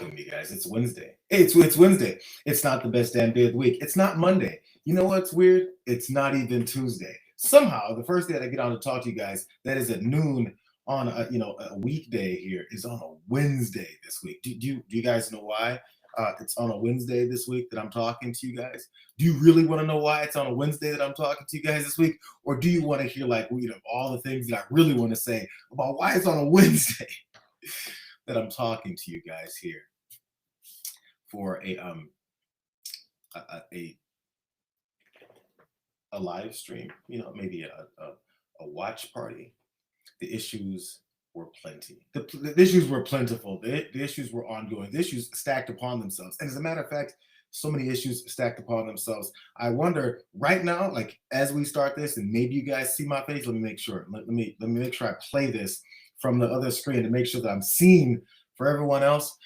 with me, guys. It's Wednesday. It's Wednesday. It's not the best damn day of the week. It's not Monday. You know what's weird? It's not even Tuesday. Somehow, the first day that I get on to talk to you guys, that is at noon on a weekday here, is on a Wednesday this week. Do you guys know why? It's on a Wednesday this week that I'm talking to you guys. Do you really want to know why it's on a Wednesday that I'm talking to you guys this week? Or do you want to hear all the things that I really want to say about why it's on a Wednesday that I'm talking to you guys here for a live stream, maybe a watch party? The issues were plenty. The issues were plentiful. The issues were ongoing. The issues stacked upon themselves. And as a matter of fact, so many issues stacked upon themselves. I wonder right now, like as we start this, and maybe you guys see my face. Let me make sure. Let me make sure I play this from the other screen to make sure that I'm seen for everyone else.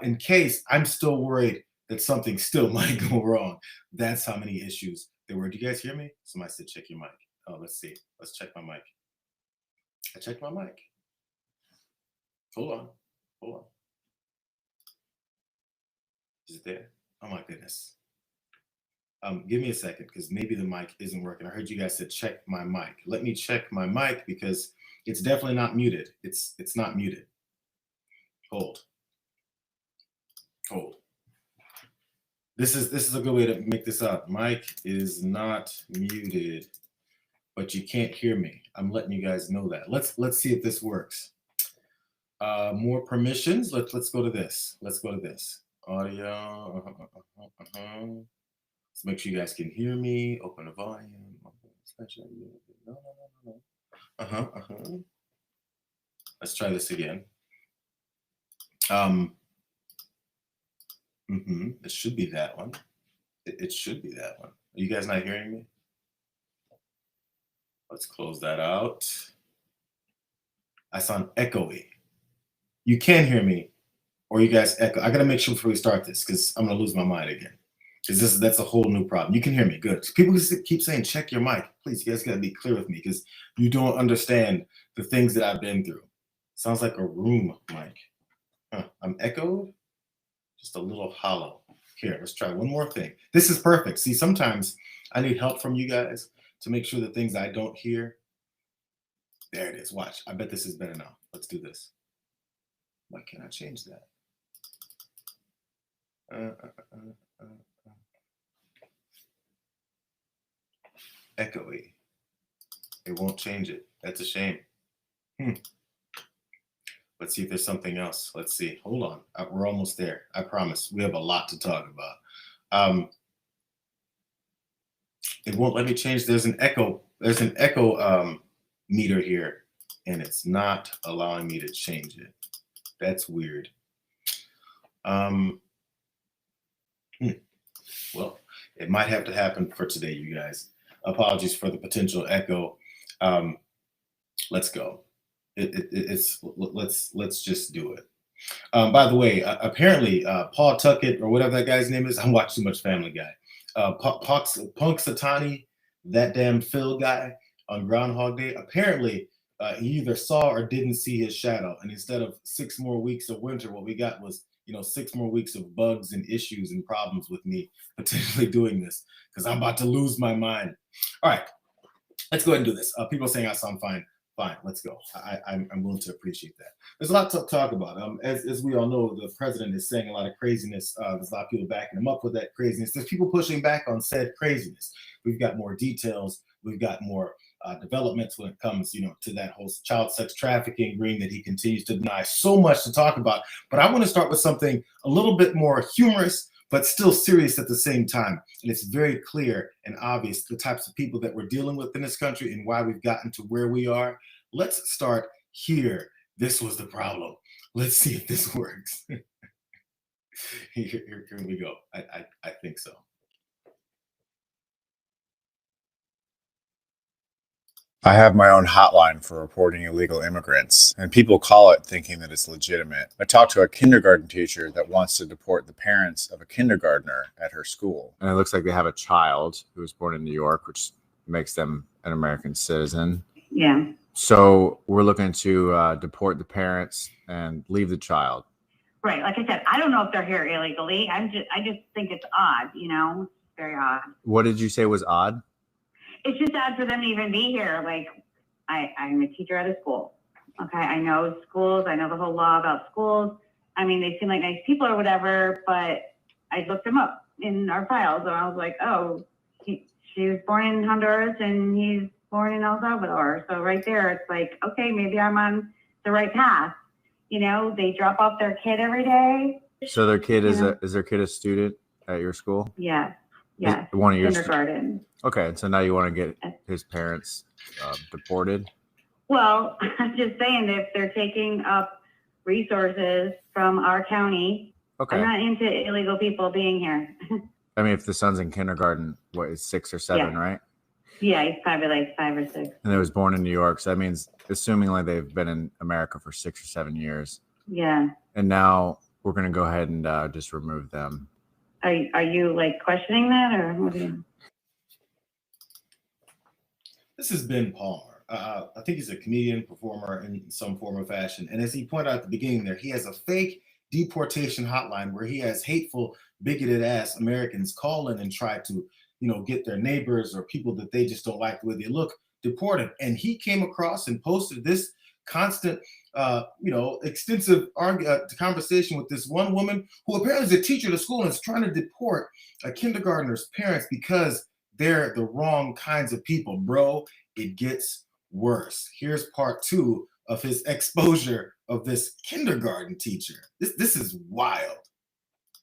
In case I'm still worried that something still might go wrong. That's how many issues there were. Do you guys hear me? Somebody said check your mic. Oh, let's see. Let's check my mic. I checked my mic. Hold on. Is it there? Oh my goodness. Give me a second because maybe the mic isn't working. I heard you guys said check my mic. Let me check my mic because it's definitely not muted. It's not muted. Hold. This is a good way to make this up. Mic is not muted, but you can't hear me. I'm letting you guys know that. Let's see if this works. More permissions. Let's go to this. Audio. Let's make sure you guys can hear me. Open the volume. No. Let's try this again. It should be that one. It should be that one. Are you guys not hearing me? Let's close that out. I sound echoey. You can hear me, or you guys echo. I gotta make sure before we start this because I'm gonna lose my mind again. Because that's a whole new problem. You can hear me, good. People keep saying check your mic. Please, you guys gotta be clear with me because you don't understand the things that I've been through. Sounds like a room mic. I'm echoed, just a little hollow. Here, let's try one more thing. This is perfect. See, sometimes I need help from you guys to make sure the things I don't hear. There it is. Watch. I bet this is better now. Let's do this. Why can't I change that? Echoey. It won't change it. That's a shame. Let's see if there's something else. Let's see. Hold on. We're almost there. I promise. We have a lot to talk about. It won't let me change. There's an echo meter here, and it's not allowing me to change it. That's weird. Well, it might have to happen for today, you guys. Apologies for the potential echo. Let's go. Let's just do it. By the way, apparently Paul Tuckett or whatever that guy's name is, I watch too much Family Guy. Punxsutawney, that damn Phil guy on Groundhog Day, apparently he either saw or didn't see his shadow. And instead of 6 more weeks of winter, what we got was 6 more weeks of bugs and issues and problems with me potentially doing this because I'm about to lose my mind. All right, let's go ahead and do this. People are saying I sound fine. Fine, let's go. I'm willing to appreciate that. There's a lot to talk about. As we all know, the president is saying a lot of craziness. There's a lot of people backing him up with that craziness. There's people pushing back on said craziness. We've got more details. We've got more developments when it comes, to that whole child sex trafficking ring that he continues to deny. So much to talk about. But I want to start with something a little bit more humorous, but still serious at the same time. And it's very clear and obvious the types of people that we're dealing with in this country and why we've gotten to where we are. Let's start here. This was the problem. Let's see if this works. Here we go. I think so. I have my own hotline for reporting illegal immigrants, and people call it thinking that it's legitimate. I talked to a kindergarten teacher that wants to deport the parents of a kindergartner at her school. And it looks like they have a child who was born in New York, which makes them an American citizen. Yeah. So we're looking to deport the parents and leave the child. Right. Like I said, I don't know if they're here illegally. I just think it's odd, you know, it's very odd. What did you say was odd? It's just odd for them to even be here. Like, I'm a teacher at a school. Okay. I know schools. I know the whole law about schools. I mean, they seem like nice people or whatever, but I looked them up in our files and I was like, oh, she was born in Honduras and he's born in El Salvador. So right there, it's like, okay, maybe I'm on the right path. You know, they drop off their kid every day. So their kid is their kid a student at your school? Yeah. Yeah. One of your kindergarten. Okay, so now you want to get his parents deported? Well, I'm just saying that if they're taking up resources from our county, okay. I'm not into illegal people being here. I mean, if the son's in kindergarten, what is 6 or 7, yeah. right? Yeah, he's probably like 5 or 6. And they was born in New York, so that means assuming like they've been in America for 6 or 7 years. Yeah. And now we're gonna go ahead and just remove them. Are you like questioning that, or what do you? This is Ben Palmer. I think he's a comedian, performer in some form or fashion. And as he pointed out at the beginning there, he has a fake deportation hotline where he has hateful, bigoted ass Americans call in and try to, you know, get their neighbors or people that they just don't like the way they look deported. And he came across and posted this constant, extensive conversation with this one woman who apparently is a teacher at a school and is trying to deport a kindergartner's parents because they're the wrong kinds of people. Bro, it gets worse. Here's part 2 of his exposure of this kindergarten teacher. This is wild.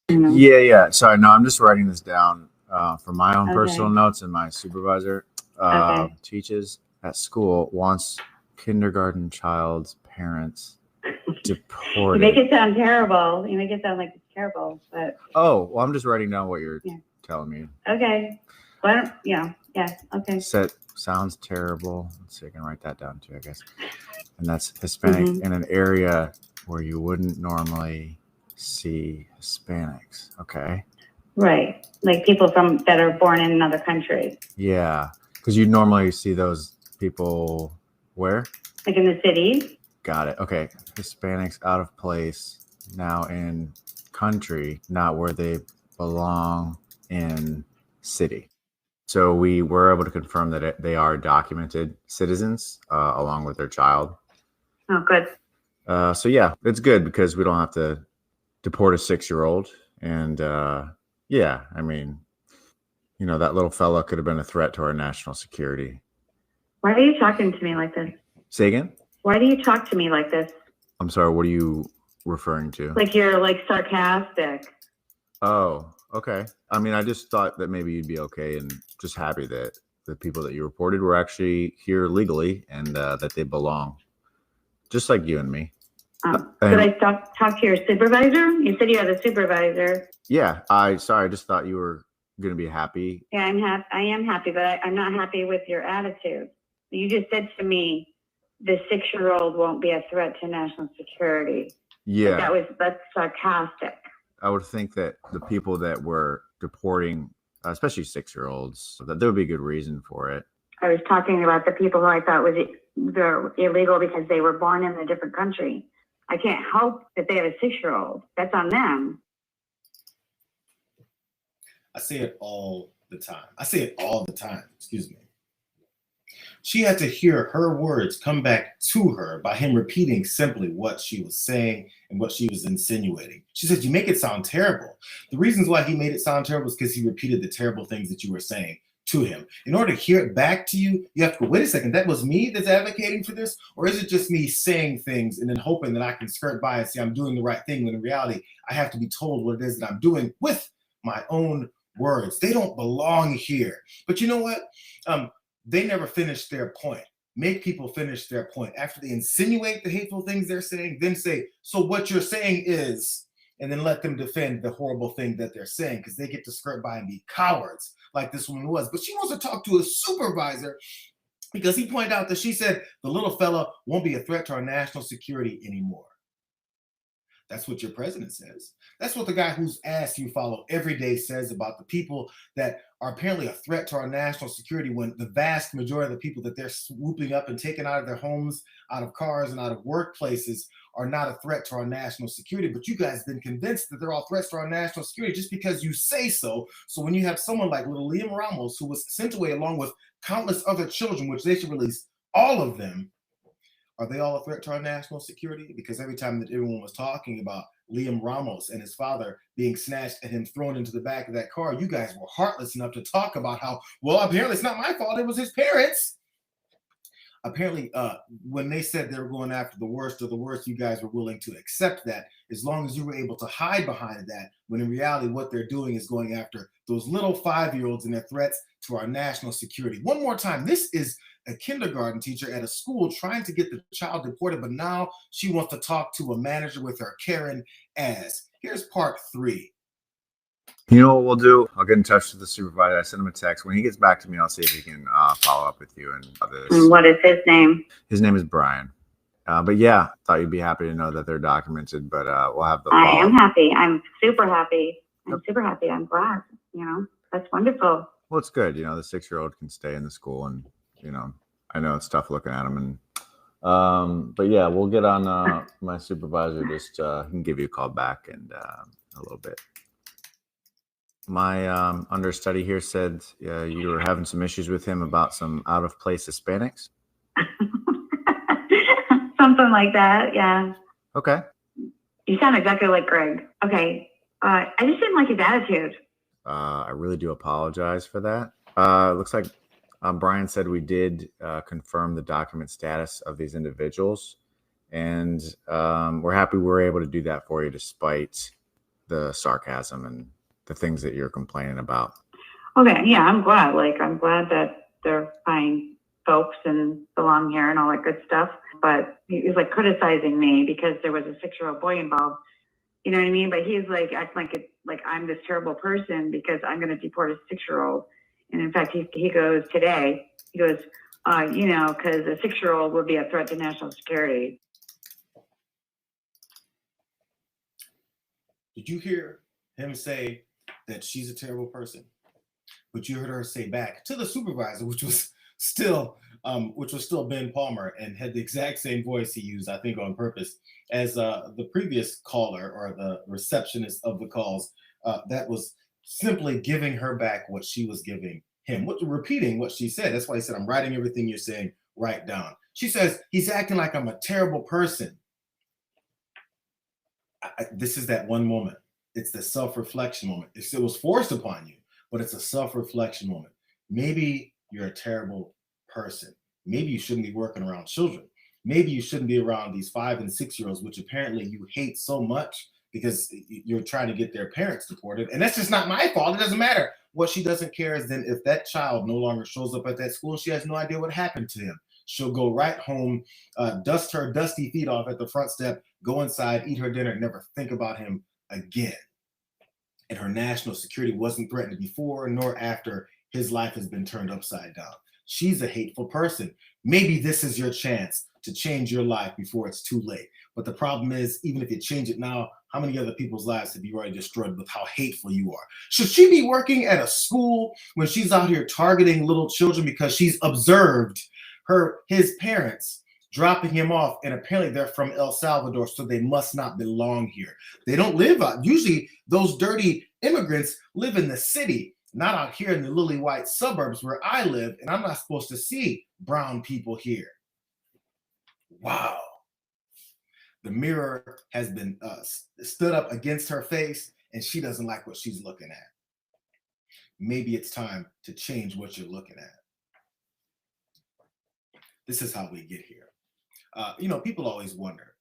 Yeah. Sorry, no, I'm just writing this down for my own personal notes, and my supervisor teaches at school wants kindergarten child's parents deported. You make it sound terrible. You make it sound like it's terrible, but well, I'm just writing down what you're telling me. Okay. Well, okay. Sounds terrible. Let's see, I can write that down too, I guess. And that's Hispanic in an area where you wouldn't normally see Hispanics. Okay. Right. Like people that are born in another country. Yeah. Because you normally see those people where? Like in the city. Got it. Okay. Hispanics out of place, now in country, not where they belong in city. So we were able to confirm that they are documented citizens along with their child. Oh, good. So yeah, it's good because we don't have to deport a 6-year-old. And I mean, you know, that little fella could have been a threat to our national security. Why are you talking to me like this? Say again? Why do you talk to me like this? I'm sorry, what are you referring to? Like you're like sarcastic. Oh, okay. I mean, I just thought that maybe you'd be okay and just happy that the people that you reported were actually here legally and that they belong, just like you and me. Did I talk to your supervisor? You said you had a supervisor. Yeah, I just thought you were going to be happy. Yeah, I am happy, but I'm not happy with your attitude. You just said to me, the 6-year-old won't be a threat to national security. Yeah. That's sarcastic. I would think that the people that were deporting, especially 6-year-olds, that there would be a good reason for it. I was talking about the people who I thought they're illegal because they were born in a different country. I can't help that they have a 6-year-old. That's on them. I say it all the time. Excuse me. She had to hear her words come back to her by him repeating simply what she was saying and what she was insinuating. She said, you make it sound terrible. The reasons why he made it sound terrible is because he repeated the terrible things that you were saying to him. In order to hear it back to you, you have to go, wait a second, that was me that's advocating for this? Or is it just me saying things and then hoping that I can skirt by and say I'm doing the right thing, when in reality, I have to be told what it is that I'm doing with my own words. They don't belong here. But you know what? They never finish their point. Make people finish their point. After they insinuate the hateful things they're saying, then say, so what you're saying is, and then let them defend the horrible thing that they're saying, because they get to skirt by and be cowards like this woman was. But she wants to talk to a supervisor because he pointed out that she said the little fella won't be a threat to our national security anymore. That's what your president says. That's what the guy whose ass you follow every day says about the people that are apparently a threat to our national security, when the vast majority of the people that they're swooping up and taking out of their homes, out of cars, and out of workplaces are not a threat to our national security. But you guys have been convinced that they're all threats to our national security just because you say so. So when you have someone like little Liam Ramos, who was sent away along with countless other children, which they should release all of them, are they all a threat to our national security? Because every time that everyone was talking about Liam Ramos and his father being snatched and him thrown into the back of that car, you guys were heartless enough to talk about how, well, apparently it's not my fault, it was his parents. Apparently, when they said they were going after the worst of the worst, you guys were willing to accept that as long as you were able to hide behind that, when in reality, what they're doing is going after those little 5-year-olds and their threats to our national security. One more time, this is a kindergarten teacher at a school trying to get the child deported, but now she wants to talk to a manager with her Karen ass. Here's part 3. You know what we'll do? I'll get in touch with the supervisor. I send him a text. When he gets back to me, I'll see if he can follow up with you and this. What is his name? His name is Brian. But yeah, thought you'd be happy to know that they're documented, but we'll have the I am happy. I'm super happy. I'm super happy. I'm glad. That's wonderful. Well, it's good. The 6-year-old can stay in the school, and I know it's tough looking at him. And but yeah, we'll get on my supervisor. Just he can give you a call back in a little bit. My understudy here said you were having some issues with him about some out of place Hispanics. Something like that, yeah. Okay. You sound exactly like Greg. Okay. I just didn't like his attitude. I really do apologize for that. Looks like Brian said we did confirm the document status of these individuals, and we're happy we were able to do that for you despite the sarcasm and the things that you're complaining about. Okay, yeah, I'm glad. I'm glad that they're fine folks and belong here and all that good stuff. But he was criticizing me because there was a 6-year-old boy involved. You know what I mean? But he's acting like I'm this terrible person because I'm going to deport a 6-year-old. And in fact, he goes today, because a 6-year-old would be a threat to national security. Did you hear him say that she's a terrible person? But you heard her say back to the supervisor, which was still Ben Palmer, and had the exact same voice he used, I think on purpose, as the previous caller or the receptionist of the calls. That was simply giving her back what she was giving him, repeating what she said. That's why he said, I'm writing everything you're saying right down. She says, he's acting like I'm a terrible person. This is that one moment. It's the self-reflection moment. It was forced upon you, but it's a self-reflection moment. Maybe you're a terrible person. Maybe you shouldn't be working around children. Maybe you shouldn't be around these 5- and 6-year-olds, which apparently you hate so much because you're trying to get their parents deported. And that's just not my fault. It doesn't matter. What she doesn't care is then if that child no longer shows up at that school, she has no idea what happened to him. She'll go right home, dust her dusty feet off at the front step, go inside, eat her dinner, and never think about him again. And her national security wasn't threatened before nor after his life has been turned upside down. She's a hateful person. Maybe this is your chance to change your life before it's too late. But the problem is, even if you change it now, how many other people's lives have you already destroyed with how hateful you are? Should she be working at a school when she's out here targeting little children because she's observed his parents dropping him off, and apparently they're from El Salvador, so they must not belong here. They don't live out. Usually those dirty immigrants live in the city, not out here in the lily white suburbs where I live, and I'm not supposed to see brown people here. Wow. The mirror has been stood up against her face, and she doesn't like what she's looking at. Maybe it's time to change what you're looking at. This is how we get here. People always wonder,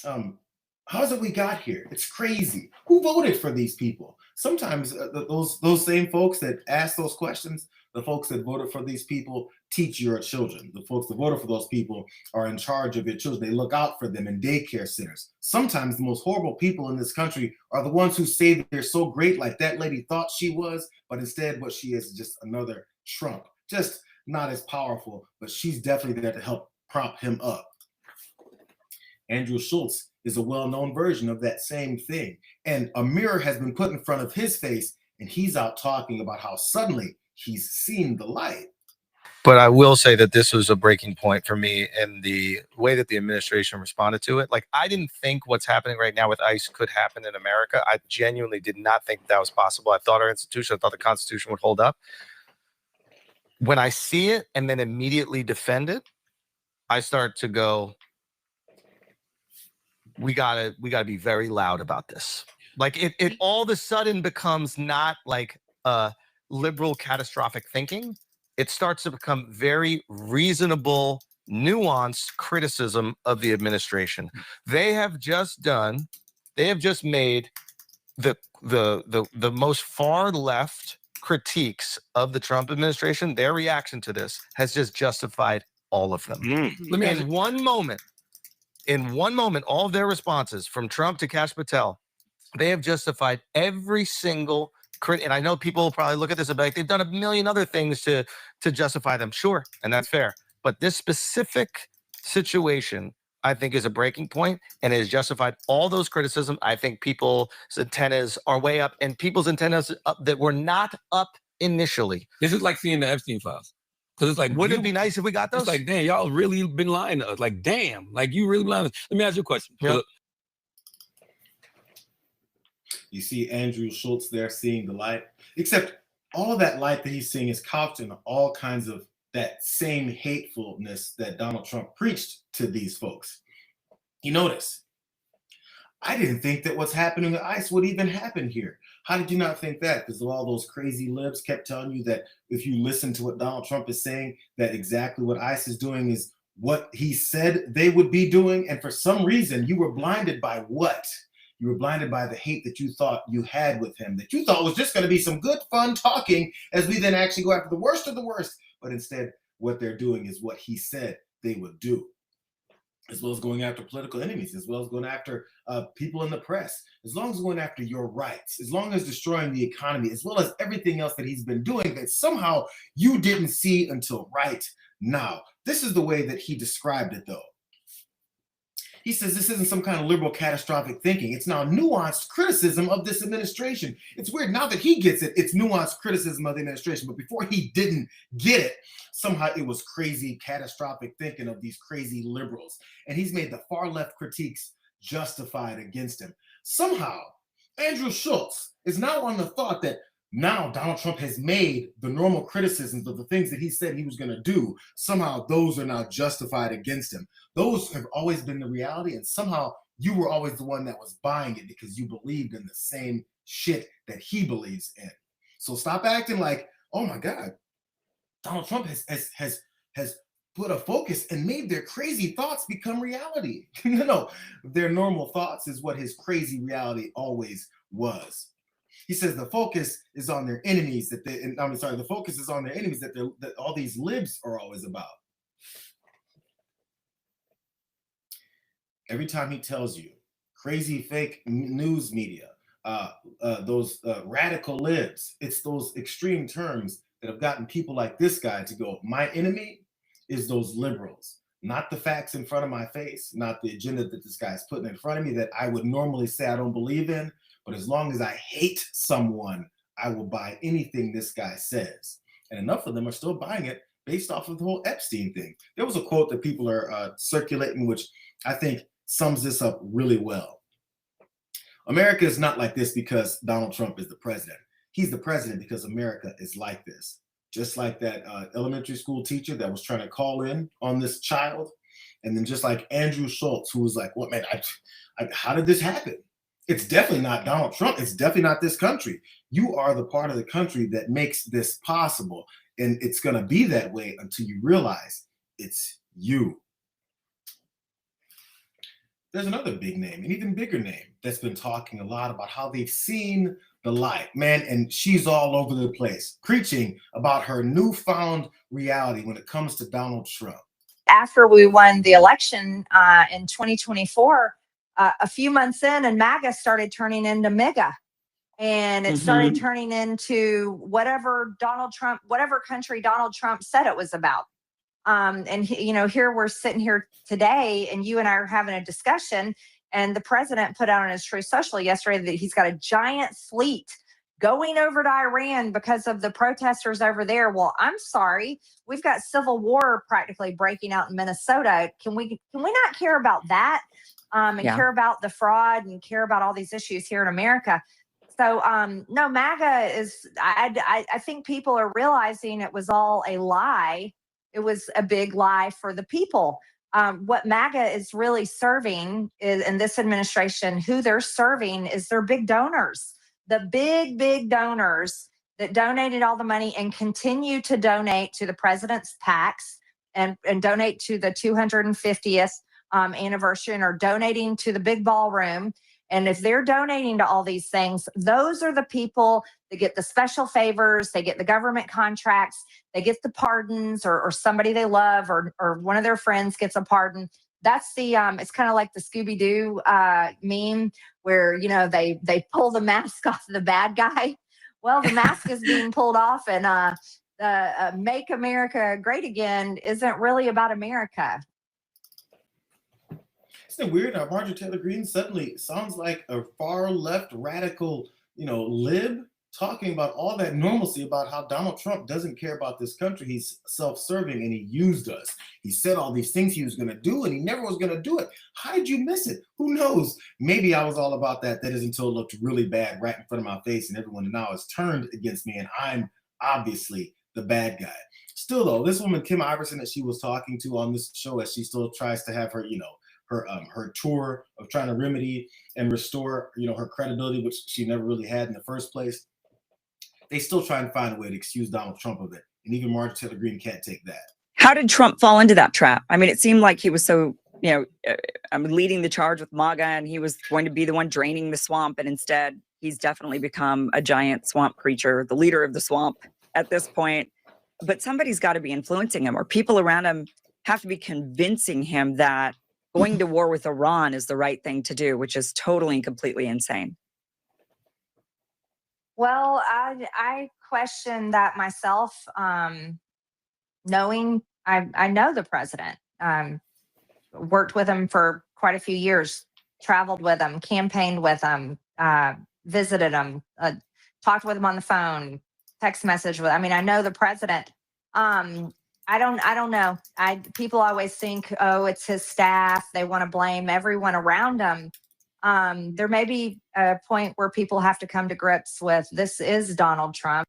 how is it we got here? It's crazy. Who voted for these people? Sometimes those same folks that ask those questions, the folks that voted for these people teach your children. The folks that voted for those people are in charge of your children. They look out for them in daycare centers. Sometimes the most horrible people in this country are the ones who say that they're so great, like that lady thought she was, but instead what she is just another Trump. Just not as powerful, but she's definitely there to help prop him up. Andrew Schultz is a well-known version of that same thing. And a mirror has been put in front of his face, and he's out talking about how suddenly he's seen the light. But I will say that this was a breaking point for me in the way that the administration responded to it. Like, I didn't think what's happening right now with ICE could happen in America. I genuinely did not think that was possible. I thought our institution, I thought the Constitution would hold up. When I see it and then immediately defend it, I start to go, we gotta be very loud about this. Like, it all of a sudden becomes not like liberal catastrophic thinking. It starts to become very reasonable, nuanced criticism of the administration. They have just made the most far left critiques of the Trump administration. Their reaction to this has just justified all of them. Let me ask In one moment, all of their responses from Trump to Kash Patel, they have justified every single and I know people will probably look at this and be like, they've done a million other things to justify them. Sure, and that's fair. But this specific situation, I think, is a breaking point, and it has justified all those criticism. I think people's antennas are way up, and people's antennas up that were not up initially. This is like seeing the Epstein files. Because it's like, wouldn't it be nice if we got those? It's like, damn, y'all really been lying to us. Like, damn, like you really lying to us. Let me ask you a question. Yep. You see Andrew Schultz there seeing the light, except all of that light that he's seeing is couched in all kinds of that same hatefulness that Donald Trump preached to these folks. You notice, I didn't think that what's happening at ICE would even happen here. How did you not think that? Because all those crazy libs kept telling you that if you listen to what Donald Trump is saying, that exactly what ICE is doing is what he said they would be doing. And for some reason, you were blinded by what? You were blinded by the hate that you thought you had with him, that you thought was just going to be some good, fun talking as we then actually go after the worst of the worst. But instead, what they're doing is what he said they would do, as well as going after political enemies, as well as going after people in the press, as long as going after your rights, as long as destroying the economy, as well as everything else that he's been doing that somehow you didn't see until right now. This is the way that he described it, though. He says this isn't some kind of liberal catastrophic thinking. It's now nuanced criticism of this administration. It's weird. Now that he gets it, it's nuanced criticism of the administration. But before he didn't get it, somehow it was crazy catastrophic thinking of these crazy liberals. And he's made the far left critiques justified against him. Somehow, Andrew Schultz is now on the thought that now Donald Trump has made the normal criticisms of the things that he said he was going to do. Somehow those are now justified against him. Those have always been the reality. And somehow you were always the one that was buying it because you believed in the same shit that he believes in. So stop acting like, oh my God, Donald Trump has put a focus and made their crazy thoughts become reality. No, their normal thoughts is what his crazy reality always was. He says the focus is on their enemies the focus is on their enemies that all these libs are always about. Every time he tells you crazy fake news media, those radical libs, it's those extreme terms that have gotten people like this guy to go, my enemy is those liberals, not the facts in front of my face, not the agenda that this guy's putting in front of me that I would normally say I don't believe in. But as long as I hate someone, I will buy anything this guy says. And enough of them are still buying it based off of the whole Epstein thing. There was a quote that people are circulating, which I think sums this up really well. America is not like this because Donald Trump is the president. He's the president because America is like this. Just like that elementary school teacher that was trying to call in on this child. And then just like Andrew Schultz, who was like, what, man, how did this happen? It's definitely not Donald Trump. It's definitely not this country. You are the part of the country that makes this possible. And it's going to be that way until you realize it's you. There's another big name, an even bigger name, that's been talking a lot about how they've seen the light, man. And she's all over the place preaching about her newfound reality when it comes to Donald Trump. After we won the election in 2024, a few months in, and MAGA started turning into MIGA. And it started turning into whatever Donald Trump, whatever country Donald Trump said it was about. And here we're sitting here today, and you and I are having a discussion. And the president put out on his Truth Social yesterday that he's got a giant fleet going over to Iran because of the protesters over there. Well, I'm sorry, we've got civil war practically breaking out in Minnesota. Can we not care about that, and care about the fraud and care about all these issues here in America? So no, MAGA is. I think people are realizing it was all a lie. It was a big lie for the people. What MAGA is really serving is, in this administration, who they're serving is their big donors, the big donors that donated all the money and continue to donate to the president's PACs and donate to the 250th anniversary, and are donating to the big ballroom. And if they're donating to all these things, those are the people that get the special favors, they get the government contracts, they get the pardons, or somebody they love or one of their friends gets a pardon. That's the it's kind of like the Scooby-Doo meme where, they pull the mask off the bad guy. Well, the mask is being pulled off, and Make America Great Again isn't really about America. Isn't it weird how Marjorie Taylor Greene suddenly sounds like a far left radical, lib, talking about all that normalcy about how Donald Trump doesn't care about this country. He's self-serving and he used us. He said all these things he was going to do and he never was going to do it. How did you miss it? Who knows? Maybe I was all about that. That is until it looked really bad right in front of my face and everyone now has turned against me and I'm obviously the bad guy. Still though, this woman, Kim Iverson, that she was talking to on this show as she still tries to have her, her tour of trying to remedy and restore, her credibility, which she never really had in the first place. They still try and find a way to excuse Donald Trump of it. And even Marjorie Taylor Greene can't take that. How did Trump fall into that trap? I mean, it seemed like he was so, leading the charge with MAGA and he was going to be the one draining the swamp. And instead, he's definitely become a giant swamp creature, the leader of the swamp at this point. But somebody's got to be influencing him, or people around him have to be convincing him that going to war with Iran is the right thing to do, which is totally and completely insane. Well, I question that myself, knowing I know the president, worked with him for quite a few years, traveled with him, campaigned with him, visited him, talked with him on the phone, text message with. I know the president. I don't know. People always think, oh, it's his staff. They want to blame everyone around him. There may be a point where people have to come to grips with this is Donald Trump.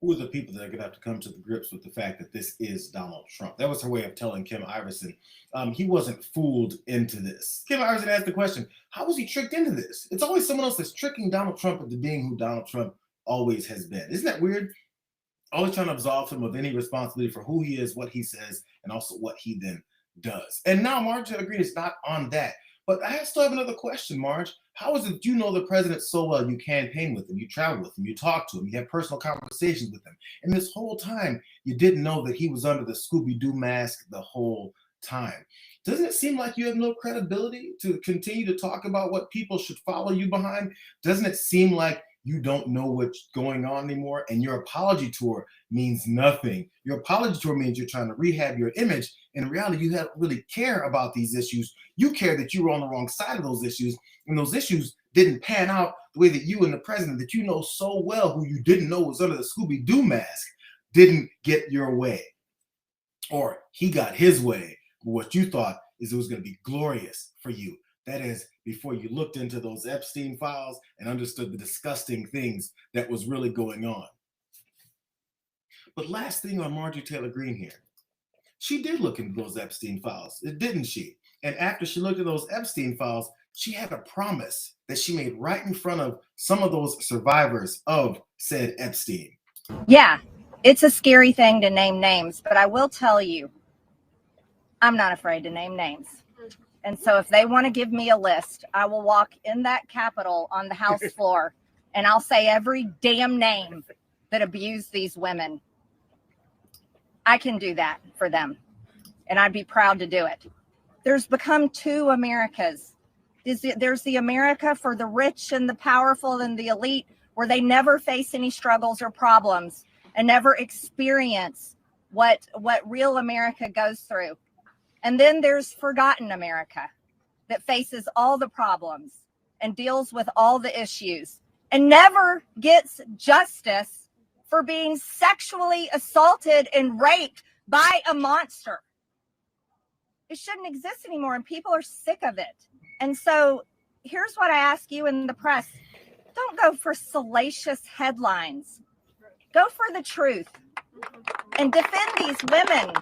Who are the people that are going to have to come to the grips with the fact that this is Donald Trump? That was her way of telling Kim Iverson he wasn't fooled into this. Kim Iverson asked the question, how was he tricked into this? It's always someone else that's tricking Donald Trump into being who Donald Trump always has been. Isn't that weird? Always trying to absolve him of any responsibility for who he is, what he says, and also what he then does. And now Marjorie Taylor Greene is not on that. But I still have another question, Marge. How is it you know the president so well? You campaign with him, you travel with him, you talk to him, you have personal conversations with him. And this whole time, you didn't know that he was under the Scooby-Doo mask the whole time. Doesn't it seem like you have no credibility to continue to talk about what people should follow you behind? Doesn't it seem like you don't know what's going on anymore, and your apology tour means nothing? Your apology tour means you're trying to rehab your image. In reality, you don't really care about these issues. You care that you were on the wrong side of those issues, and those issues didn't pan out the way that you and the president that you know so well, who you didn't know was under the Scooby-Doo mask, didn't get your way. Or he got his way. What you thought is it was going to be glorious for you. That is, before you looked into those Epstein files and understood the disgusting things that was really going on. But last thing on Marjorie Taylor Greene here, she did look into those Epstein files, didn't she? And after she looked at those Epstein files, she had a promise that she made right in front of some of those survivors of said Epstein. Yeah, it's a scary thing to name names, but I will tell you, I'm not afraid to name names. And so if they want to give me a list, I will walk in that Capitol on the House floor and I'll say every damn name that abused these women. I can do that for them, and I'd be proud to do it. There's become two Americas. There's the America for the rich and the powerful and the elite, where they never face any struggles or problems and never experience what real America goes through. And then there's forgotten America that faces all the problems and deals with all the issues and never gets justice for being sexually assaulted and raped by a monster. It shouldn't exist anymore, and people are sick of it. And so here's what I ask you in the press. Don't go for salacious headlines. Go for the truth and defend these women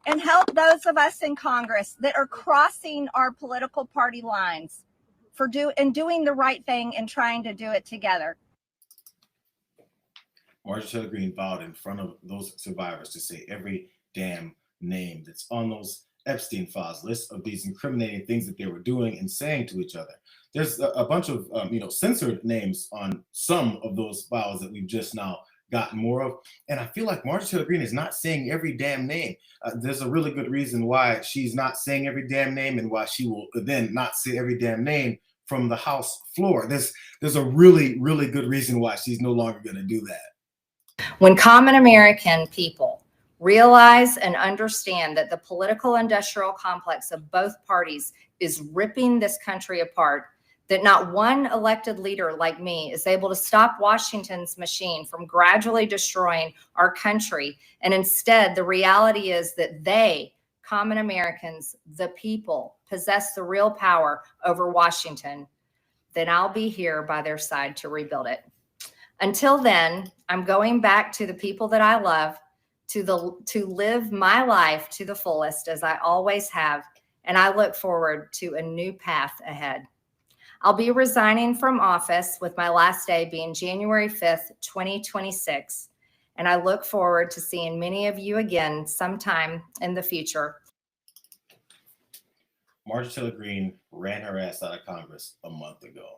and help those of us in Congress that are crossing our political party lines for doing the right thing and trying to do it together. Marjorie Taylor Greene vowed in front of those survivors to say every damn name that's on those Epstein files list of these incriminating things that they were doing and saying to each other. There's a bunch of censored names on some of those files that we've just now gotten more of, and I feel like Marjorie Taylor Greene is not saying every damn name. There's a really good reason why she's not saying every damn name and why she will then not say every damn name from the House floor. There's a really good reason why she's no longer going to do that. When common American people realize and understand that the political industrial complex of both parties is ripping this country apart, that not one elected leader like me is able to stop Washington's machine from gradually destroying our country, and instead the reality is that they, common Americans, the people, possess the real power over Washington, then I'll be here by their side to rebuild it. Until then, I'm going back to the people that I love, to live my life to the fullest as I always have, and I look forward to a new path ahead. I'll be resigning from office with my last day being January 5th, 2026, and I look forward to seeing many of you again sometime in the future. Marjorie Taylor Greene ran her ass out of Congress a month ago.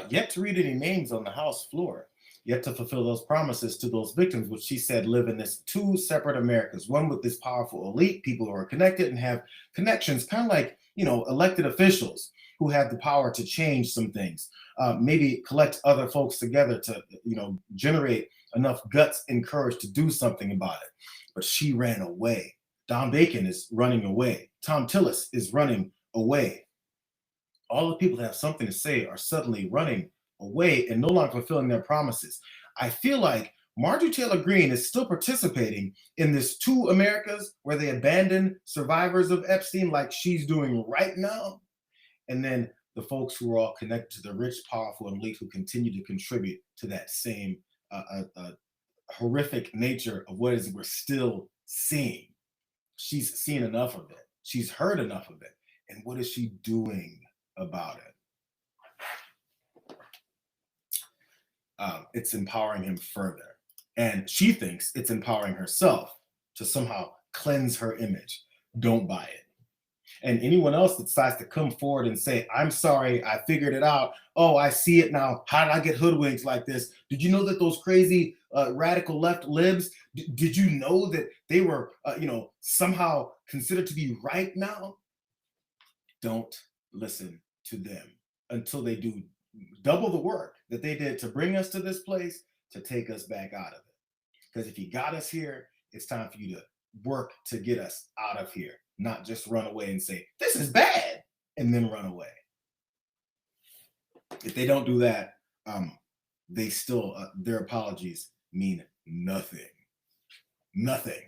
Yet to read any names on the House floor, yet to fulfill those promises to those victims, which she said live in this two separate Americas, one with this powerful elite, people who are connected and have connections, kind of like, elected officials who have the power to change some things, maybe collect other folks together to, generate enough guts and courage to do something about it. But she ran away. Don Bacon is running away. Tom Tillis is running away. All the people that have something to say are suddenly running away and no longer fulfilling their promises. I feel like Marjorie Taylor Greene is still participating in this two Americas where they abandon survivors of Epstein like she's doing right now. And then the folks who are all connected to the rich, powerful, and elite who continue to contribute to that same horrific nature of what is we're still seeing. She's seen enough of it. She's heard enough of it. And what is she doing about it? It's empowering him further. And she thinks it's empowering herself to somehow cleanse her image. Don't buy it. And anyone else that decides to come forward and say, I'm sorry, I figured it out. Oh, I see it now. How did I get hoodwinked like this? Did you know that those crazy radical left libs, did you know that they were, somehow considered to be right now? Don't listen to them until they do double the work that they did to bring us to this place, to take us back out of it. Because if you got us here, it's time for you to work to get us out of here, not just run away and say, this is bad, and then run away. If they don't do that, they still, their apologies mean nothing. Nothing.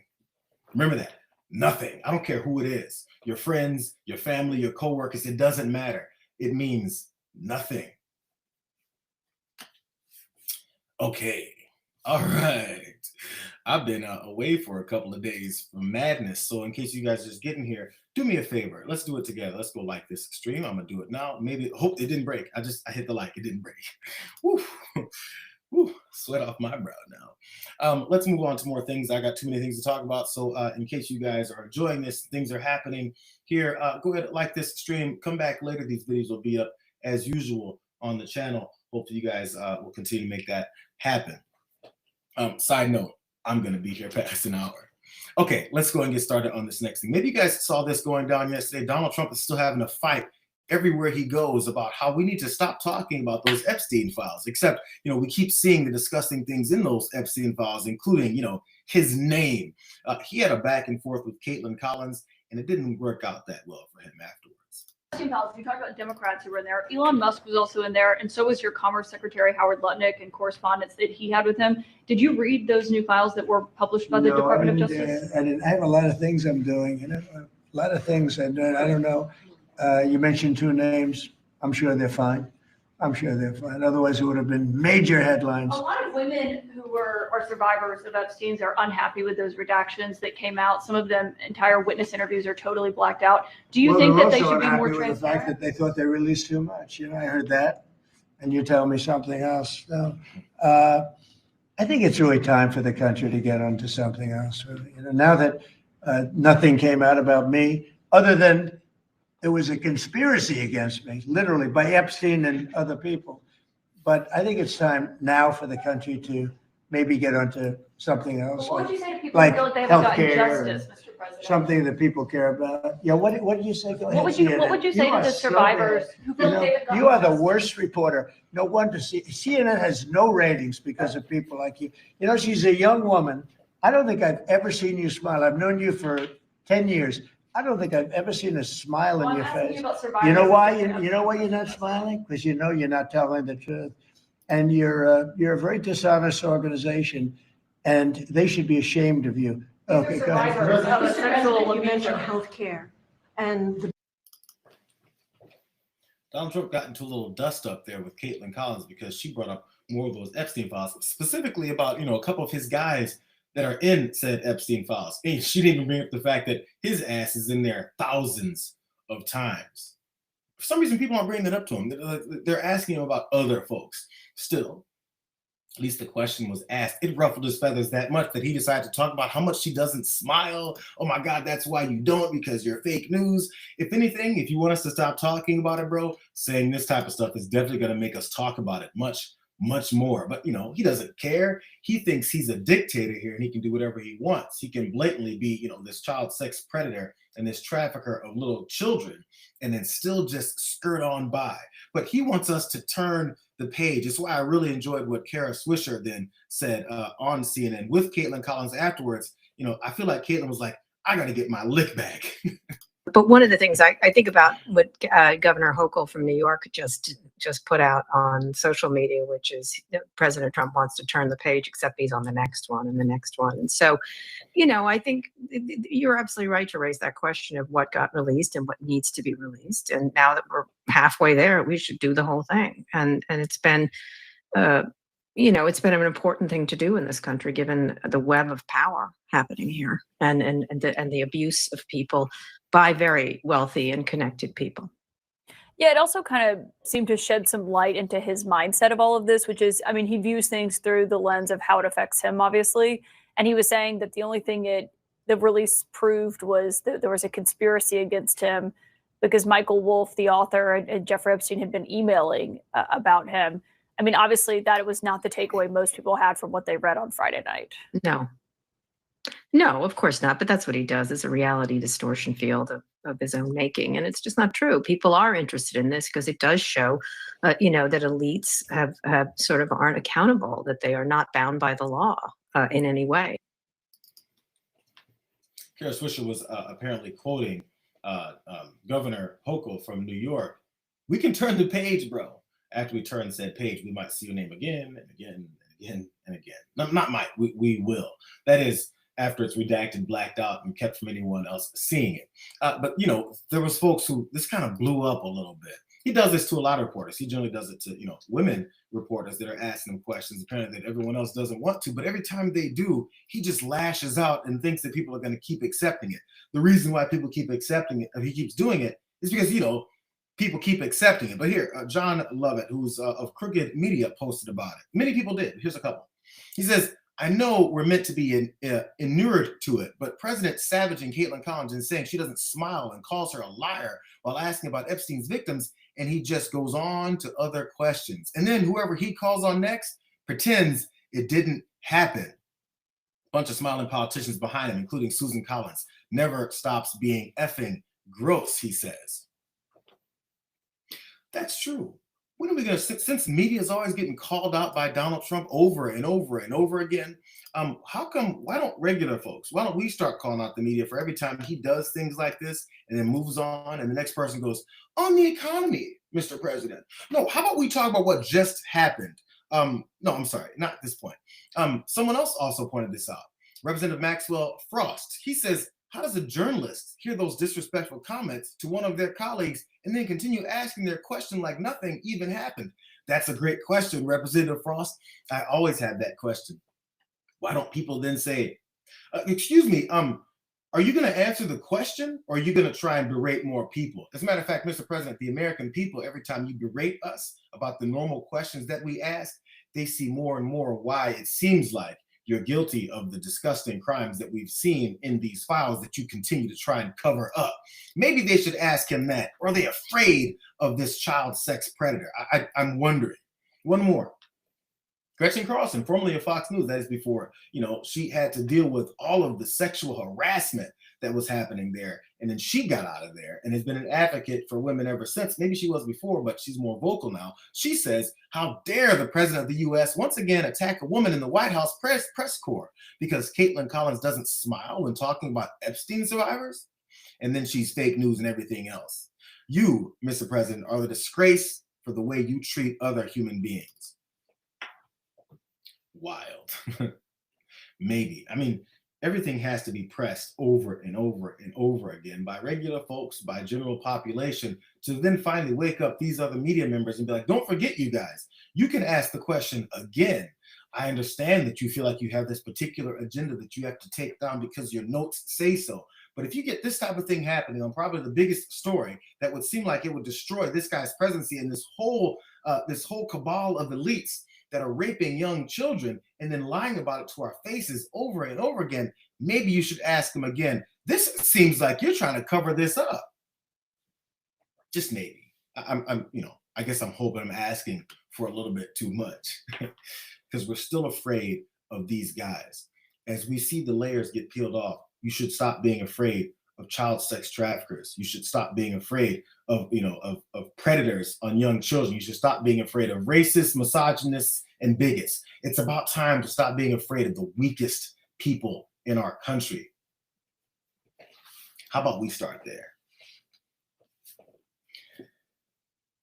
Remember that. Nothing. I don't care who it is. Your friends, your family, your coworkers, it doesn't matter. It means nothing. Okay. All right. I've been away for a couple of days from madness. So in case you guys are just getting here, do me a favor. Let's do it together. Let's go like this stream. I'm going to do it now. Maybe, hope it didn't break. I hit the like. It didn't break. Woo. Woo. Sweat off my brow now. Let's move on to more things. I got too many things to talk about. So in case you guys are enjoying this, things are happening here. Go ahead, like this stream. Come back later. These videos will be up as usual on the channel. Hopefully you guys will continue to make that happen. Side note, I'm going to be here past an hour. Okay, let's go and get started on this next thing. Maybe you guys saw this going down yesterday. Donald Trump is still having a fight everywhere he goes about how we need to stop talking about those Epstein files, except, we keep seeing the disgusting things in those Epstein files, including, his name. He had a back and forth with Caitlin Collins, and it didn't work out that well for him afterwards. You talked about Democrats who were in there. Elon Musk was also in there, and so was your Commerce Secretary Howard Lutnick and correspondence that he had with him. Did you read those new files that were published by the Department of Justice? I have a lot of things I'm doing, a lot of things I'm doing. I don't know. You mentioned 2 names. I'm sure they're fine. Otherwise, it would have been major headlines. A lot of women who are survivors of Epstein's are unhappy with those redactions that came out. Some of them, entire witness interviews are totally blacked out. Do you think that they should be more transparent? The fact that they thought they released too much. I heard that, and you tell me something else. No, I think it's really time for the country to get onto something else. Really, now that nothing came out about me, other than there was a conspiracy against me, literally by Epstein and other people. But I think it's time now for the country to maybe get onto something else. What would you say to people who feel like they haven't gotten justice, Mr. President? Something that people care about. Yeah, what did you say? Go ahead. What would you say to the survivors who feel like they haven't gotten You are the justice? worst reporter. No wonder CNN has no ratings because of people like you. She's a young woman. I don't think I've ever seen you smile. I've known you for 10 years. I don't think I've ever seen a smile on your face. You know why? You know why you're not smiling? Because you're not telling the truth. And you're a very dishonest organization, and they should be ashamed of you. Okay, go ahead. You mentioned healthcare, and Donald Trump got into a little dust up there with Caitlin Collins because she brought up more of those Epstein files, specifically about, a couple of his guys that are in said Epstein files. And she didn't even bring up the fact that his ass is in there thousands of times. For some reason, people aren't bringing that up to him. They're asking him about other folks. Still, at least the question was asked. It ruffled his feathers that much that he decided to talk about how much she doesn't smile. Oh my God, that's why you don't, because you're fake news. If anything, if you want us to stop talking about it, bro, saying this type of stuff is definitely going to make us talk about it much more. But he doesn't care. He thinks he's a dictator here and he can do whatever he wants. He can blatantly be, this child sex predator and this trafficker of little children and then still just skirt on by. But he wants us to turn the page. It's why I really enjoyed what Kara Swisher then said on CNN with Caitlin Collins afterwards. I feel like Caitlin was like, I got to get my lick back. But one of the things I think about what Governor Hochul from New York just put out on social media, which is President Trump wants to turn the page, except he's on the next one and the next one. And so, I think you're absolutely right to raise that question of what got released and what needs to be released. And now that we're halfway there, we should do the whole thing. And it's been, it's been an important thing to do in this country, given the web of power happening here and the abuse of people by very wealthy and connected people. Yeah, it also kind of seemed to shed some light into his mindset of all of this, which is, he views things through the lens of how it affects him, obviously. And he was saying that the only thing the release proved was that there was a conspiracy against him because Michael Wolff, the author, and Jeffrey Epstein had been emailing about him. Obviously, that was not the takeaway most people had from what they read on Friday night. No, of course not. But that's what he does, is a reality distortion field of his own making. And it's just not true. People are interested in this because it does show, that elites have sort of aren't accountable, that they are not bound by the law in any way. Kara Swisher was apparently quoting Governor Hochul from New York. We can turn the page, bro. After we turn said page, we might see your name again and again and again and again. No, not might, we will. That is after it's redacted, blacked out, and kept from anyone else seeing it. But, there was folks who this kind of blew up a little bit. He does this to a lot of reporters. He generally does it to, women reporters that are asking him questions, apparently that everyone else doesn't want to. But every time they do, he just lashes out and thinks that people are going to keep accepting it. The reason why people keep accepting it, he keeps doing it, is because, people keep accepting it. But here, John Lovett, who's of Crooked Media, posted about it. Many people did. Here's a couple. He says, I know we're meant to be inured to it, but President savaging Caitlin Collins and saying she doesn't smile and calls her a liar while asking about Epstein's victims, and he just goes on to other questions. And then whoever he calls on next pretends it didn't happen. Bunch of smiling politicians behind him, including Susan Collins. Never stops being effing gross, he says. That's true. When are we going to, since media is always getting called out by Donald Trump over and over and over again, why don't regular folks, why don't we start calling out the media for every time he does things like this and then moves on and the next person goes, on the economy, Mr. President. No, how about we talk about what just happened? No, I'm sorry, not at this point. Someone else also pointed this out. Representative Maxwell Frost, he says, how does a journalist hear those disrespectful comments to one of their colleagues and then continue asking their question like nothing even happened? That's a great question, Representative Frost. I always have that question. Why don't people then say, excuse me, are you going to answer the question or are you going to try and berate more people? As a matter of fact, Mr. President, the American people, every time you berate us about the normal questions that we ask, they see more and more why it seems like you're guilty of the disgusting crimes that we've seen in these files that you continue to try and cover up. Maybe they should ask him that. Or are they afraid of this child sex predator? I'm wondering. One more. Gretchen Carlson, formerly of Fox News, that is before, she had to deal with all of the sexual harassment that was happening there. And then she got out of there and has been an advocate for women ever since. Maybe she was before, but she's more vocal now. She says, how dare the president of the U.S. once again attack a woman in the White House press corps because Caitlin Collins doesn't smile when talking about Epstein survivors? And then she's fake news and everything else. You, Mr. President, are the disgrace for the way you treat other human beings. Wild. Maybe. I mean, everything has to be pressed over and over and over again by regular folks, by general population, to then finally wake up these other media members and be like, don't forget, you guys, you can ask the question again. I understand that you feel like you have this particular agenda that you have to take down because your notes say so. But if you get this type of thing happening on probably the biggest story that would seem like it would destroy this guy's presidency and this whole cabal of elites that are raping young children and then lying about it to our faces over and over again, maybe you should ask them again. This seems like you're trying to cover this up. Just maybe. I guess I'm hoping I'm asking for a little bit too much because we're still afraid of these guys. As we see the layers get peeled off, you should stop being afraid of child sex traffickers. You should stop being afraid of predators on young children. You should stop being afraid of racists, misogynists, and bigots. It's about time to stop being afraid of the weakest people in our country. How about we start there?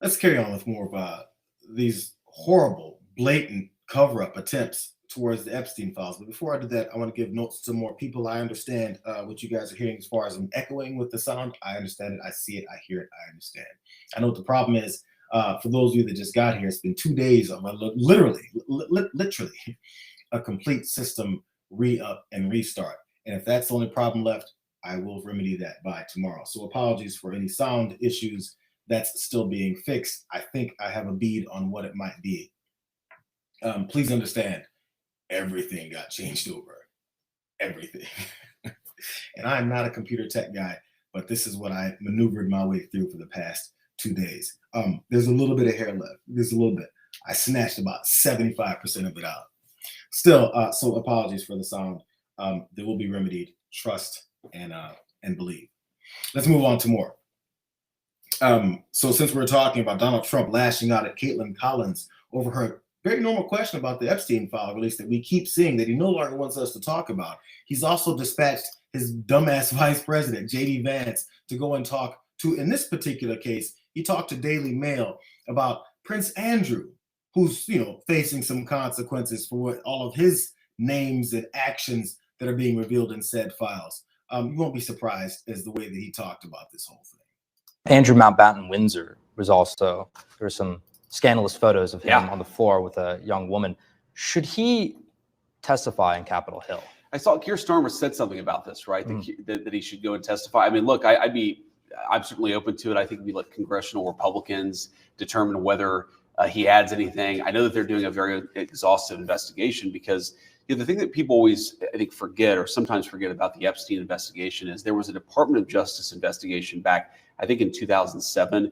Let's carry on with more of these horrible, blatant cover-up attempts towards the Epstein files. But before I do that, I want to give notes to more people. I understand what you guys are hearing as far as I'm echoing with the sound. I understand it. I see it. I hear it. I understand. I know what the problem is. For those of you that just got here, it's been 2 days of literally a complete system re-up and restart. And if that's the only problem left, I will remedy that by tomorrow. So apologies for any sound issues. That's still being fixed. I think I have a bead on what it might be. Please understand, everything got changed over. Everything. And I'm not a computer tech guy, but this is what I maneuvered my way through for the past 2 days. There's a little bit of hair left. There's a little bit. I snatched about 75% of it out. Still, so apologies for the sound. They will be remedied. Trust and believe. Let's move on to more. So since we're talking about Donald Trump lashing out at Caitlin Collins over her very normal question about the Epstein file release that we keep seeing that he no longer wants us to talk about, he's also dispatched his dumbass vice president, J.D. Vance, to go and talk to, in this particular case, he talked to Daily Mail about Prince Andrew, who's, facing some consequences for what all of his names and actions that are being revealed in said files. You won't be surprised as the way that he talked about this whole thing. Andrew Mountbatten Windsor was also, there were some scandalous photos of him on the floor with a young woman. Should he testify in Capitol Hill? I saw Keir Starmer said something about this, right? That he should go and testify. I mean, look, I'm certainly open to it. I think we let congressional Republicans determine whether he adds anything. I know that they're doing a very exhaustive investigation because the thing that people always, I think, forget or sometimes forget about the Epstein investigation is there was a Department of Justice investigation back, I think, in 2007.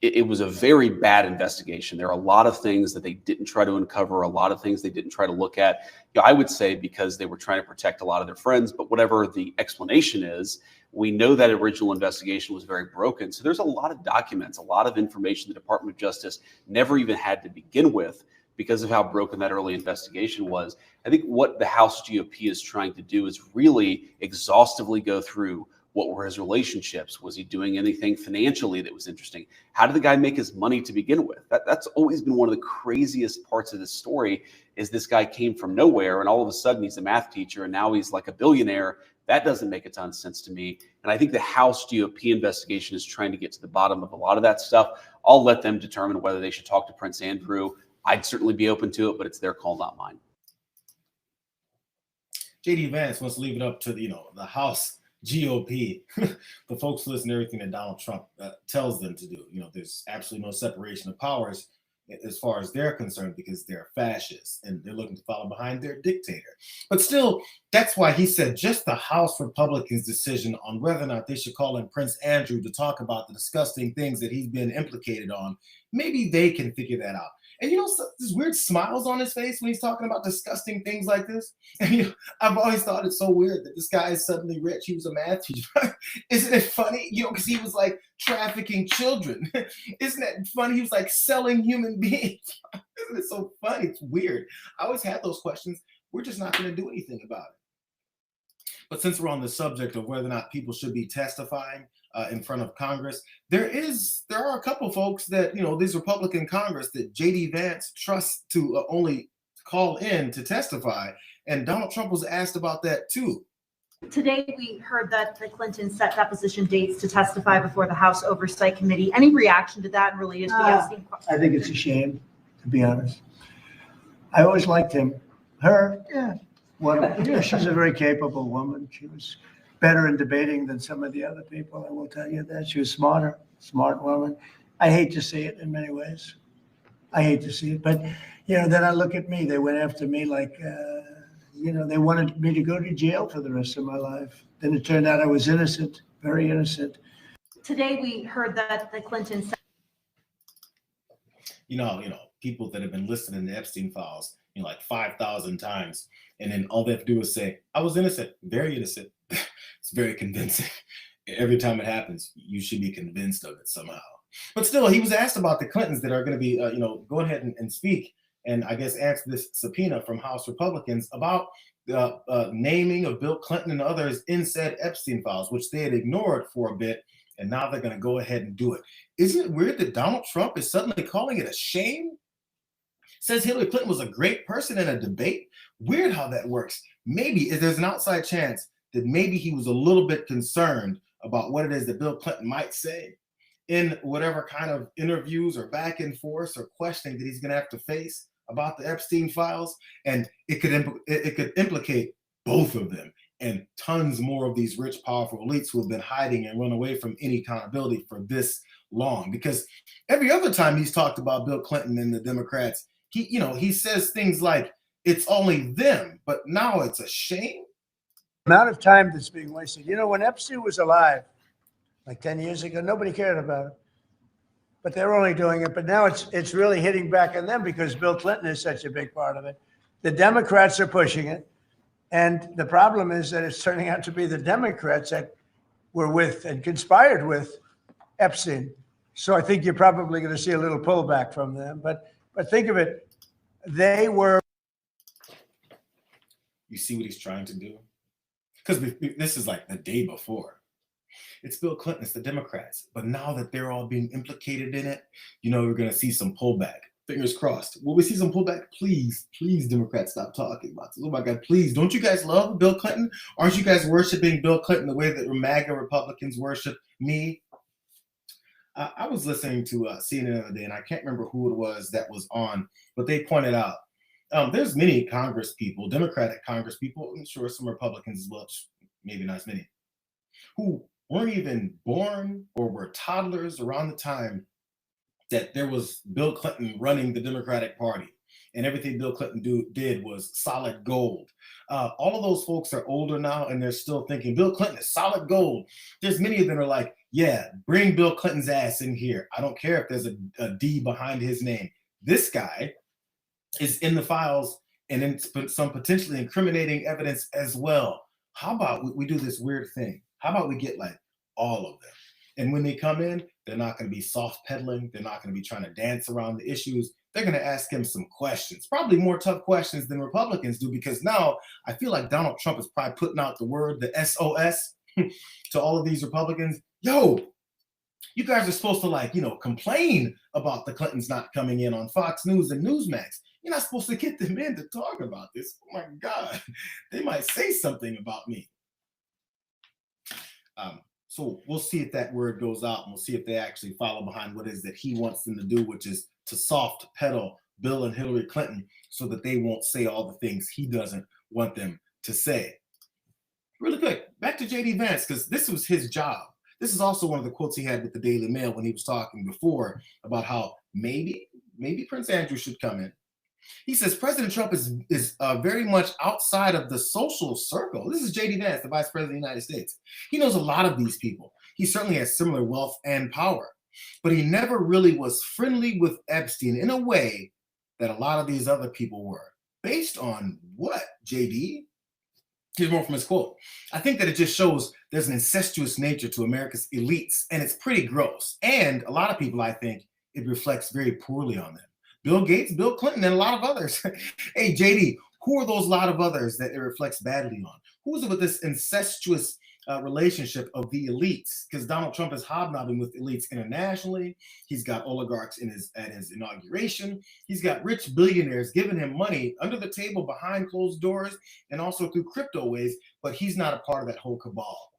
It was a very bad investigation. There are a lot of things that they didn't try to uncover, a lot of things they didn't try to look at. I would say because they were trying to protect a lot of their friends, but whatever the explanation is, We know that original investigation was very broken. So there's a lot of documents, a lot of information the Department of Justice never even had to begin with because of how broken that early investigation was. I think what the House GOP is trying to do is really exhaustively go through what were his relationships. Was he doing anything financially that was interesting? How did the guy make his money to begin with? That's always been one of the craziest parts of this story, is this guy came from nowhere and all of a sudden he's a math teacher and now he's like a billionaire. That doesn't make a ton of sense to me. And I think the House GOP investigation is trying to get to the bottom of a lot of that stuff. I'll let them determine whether they should talk to Prince Andrew. I'd certainly be open to it, but it's their call, not mine. JD Vance wants to leave it up to the House GOP, the folks listen to everything that Donald Trump tells them to do. There's absolutely no separation of powers as far as they're concerned, because they're fascists and they're looking to follow behind their dictator. But still, that's why he said just the House Republicans' decision on whether or not they should call in Prince Andrew to talk about the disgusting things that he's been implicated on, maybe they can figure that out. And there's weird smiles on his face when he's talking about disgusting things like this. And I've always thought it's so weird that this guy is suddenly rich. He was a math teacher. Isn't it funny? Because he was like trafficking children. Isn't that funny? He was like selling human beings. Isn't it so funny? It's weird. I always had those questions. We're just not going to do anything about it. But since we're on the subject of whether or not people should be testifying in front of Congress, there are a couple folks that, these Republican Congress that JD Vance trusts to only call in to testify. And Donald Trump was asked about that too. Today, we heard that the Clintons set deposition dates to testify before the House Oversight Committee. Any reaction to that related to the Epstein? I think it's a shame, to be honest. I always liked him. Her, she's a very capable woman. She was better in debating than some of the other people. I will tell you that. She was smart woman. I hate to see it in many ways. I hate to see it. But, then I look at me. They went after me like, they wanted me to go to jail for the rest of my life. Then it turned out I was innocent, very innocent. Today, we heard that the Clintons. People that have been listening to Epstein files, like 5,000 times. And then all they have to do is say, I was innocent, very innocent. It's very convincing. Every time it happens, you should be convinced of it somehow. But still, he was asked about the Clintons that are going to be, go ahead and speak and I guess answer this subpoena from House Republicans about the naming of Bill Clinton and others in said Epstein files, which they had ignored for a bit. And now they're going to go ahead and do it. Isn't it weird that Donald Trump is suddenly calling it a shame? Says Hillary Clinton was a great person in a debate. Weird how that works. Maybe there's an outside chance that maybe he was a little bit concerned about what it is that Bill Clinton might say in whatever kind of interviews or back and forth or questioning that he's going to have to face about the Epstein files. And it could implicate both of them and tons more of these rich, powerful elites who have been hiding and run away from any accountability for this long. Because every other time he's talked about Bill Clinton and the Democrats, he says things like, it's only them, but now it's a shame. The amount of time that's being wasted. When Epstein was alive, like 10 years ago, nobody cared about it. But they're only doing it. But now it's really hitting back on them because Bill Clinton is such a big part of it. The Democrats are pushing it. And the problem is that it's turning out to be the Democrats that were with and conspired with Epstein. So I think you're probably going to see a little pullback from them. But think of it, they were. You see what he's trying to do? Because this is like the day before. It's Bill Clinton, it's the Democrats. But now that they're all being implicated in it, we're going to see some pullback. Fingers crossed. Will we see some pullback? Please, Democrats, stop talking about this. Oh my God, please. Don't you guys love Bill Clinton? Aren't you guys worshiping Bill Clinton the way that MAGA Republicans worship me? I was listening to CNN the other day, and I can't remember who it was that was on, but they pointed out there's many Congress people, Democratic Congress people, I'm sure some Republicans as well, maybe not as many, who weren't even born or were toddlers around the time that there was Bill Clinton running the Democratic Party. And everything Bill Clinton did was solid gold. All of those folks are older now, and they're still thinking Bill Clinton is solid gold. There's many of them are like, yeah, bring Bill Clinton's ass in here. I don't care if there's a D behind his name. This guy is in the files and in some potentially incriminating evidence as well. How about we do this weird thing? How about we get like all of them? And when they come in, they're not going to be soft pedaling. They're not going to be trying to dance around the issues. They're going to ask him some questions, probably more tough questions than Republicans do, because now I feel like Donald Trump is probably putting out the word, the SOS, to all of these Republicans. Yo, you guys are supposed to, like, you know, complain about the Clintons not coming in on Fox News and Newsmax. You're not supposed to get them in to talk about this. Oh my God, they might say something about me. So we'll see if that word goes out, and we'll see if they actually follow behind what it is that he wants them to do, which is to soft pedal Bill and Hillary Clinton so that they won't say all the things he doesn't want them to say. Really quick, back to J.D. Vance, because this was his job. This is also one of the quotes he had with the Daily Mail when he was talking before about how maybe Prince Andrew should come in. He says President Trump is very much outside of the social circle. This is J.D. Vance, the Vice President of the United States. He knows a lot of these people. He certainly has similar wealth and power, but he never really was friendly with Epstein in a way that a lot of these other people were. Based on what, J.D.? Here's more from his quote. I think that it just shows there's an incestuous nature to America's elites, and it's pretty gross. And a lot of people, I think, it reflects very poorly on them. Bill Gates, Bill Clinton, and a lot of others. Hey, JD, who are those lot of others that it reflects badly on? Who is it with this incestuous relationship of the elites? Because Donald Trump is hobnobbing with elites internationally. He's got oligarchs at his inauguration. He's got rich billionaires giving him money under the table, behind closed doors, and also through crypto ways, but he's not a part of that whole cabal.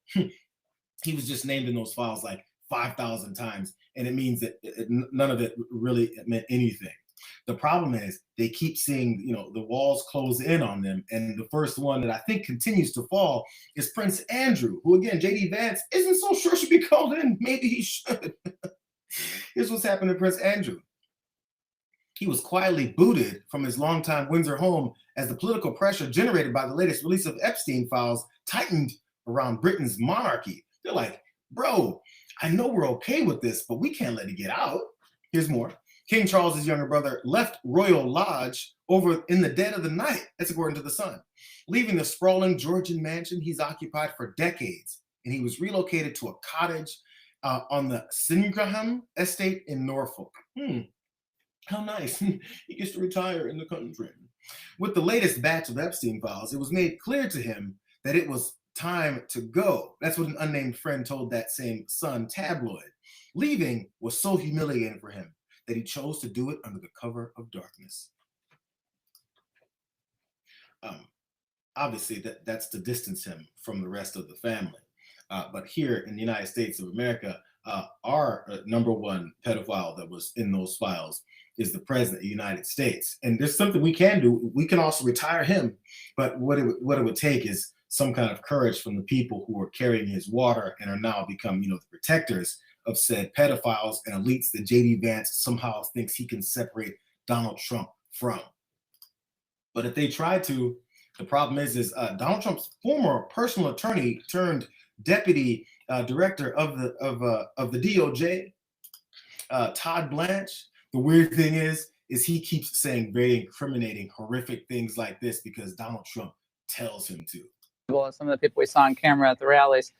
He was just named in those files like 5,000 times, and it means that none of it really meant anything. The problem is they keep seeing, you know, the walls close in on them. And the first one that I think continues to fall is Prince Andrew, who, again, J.D. Vance isn't so sure should be called in. Maybe he should. Here's what's happened to Prince Andrew. He was quietly booted from his longtime Windsor home as the political pressure generated by the latest release of Epstein files tightened around Britain's monarchy. They're like, bro, I know we're okay with this, but we can't let it get out. Here's more. King Charles's younger brother left Royal Lodge over in the dead of the night, that's according to The Sun, leaving the sprawling Georgian mansion he's occupied for decades. And he was relocated to a cottage on the Singraham estate in Norfolk. How nice. He gets to retire in the country. With the latest batch of Epstein files, it was made clear to him that it was time to go. That's what an unnamed friend told that same Sun tabloid. Leaving was so humiliating for him that he chose to do it under the cover of darkness. Obviously, that's to distance him from the rest of the family. But here in the United States of America, our number one pedophile that was in those files is the President of the United States. And there's something we can do. We can also retire him. But what it would take is some kind of courage from the people who are carrying his water and are now become, you know, the protectors of said pedophiles and elites that J.D. Vance somehow thinks he can separate Donald Trump from. But if they try to, the problem is Donald Trump's former personal attorney turned deputy director of the DOJ, Todd Blanche. The weird thing is he keeps saying very incriminating, horrific things like this because Donald Trump tells him to. Well, some of the people we saw on camera at the rallies.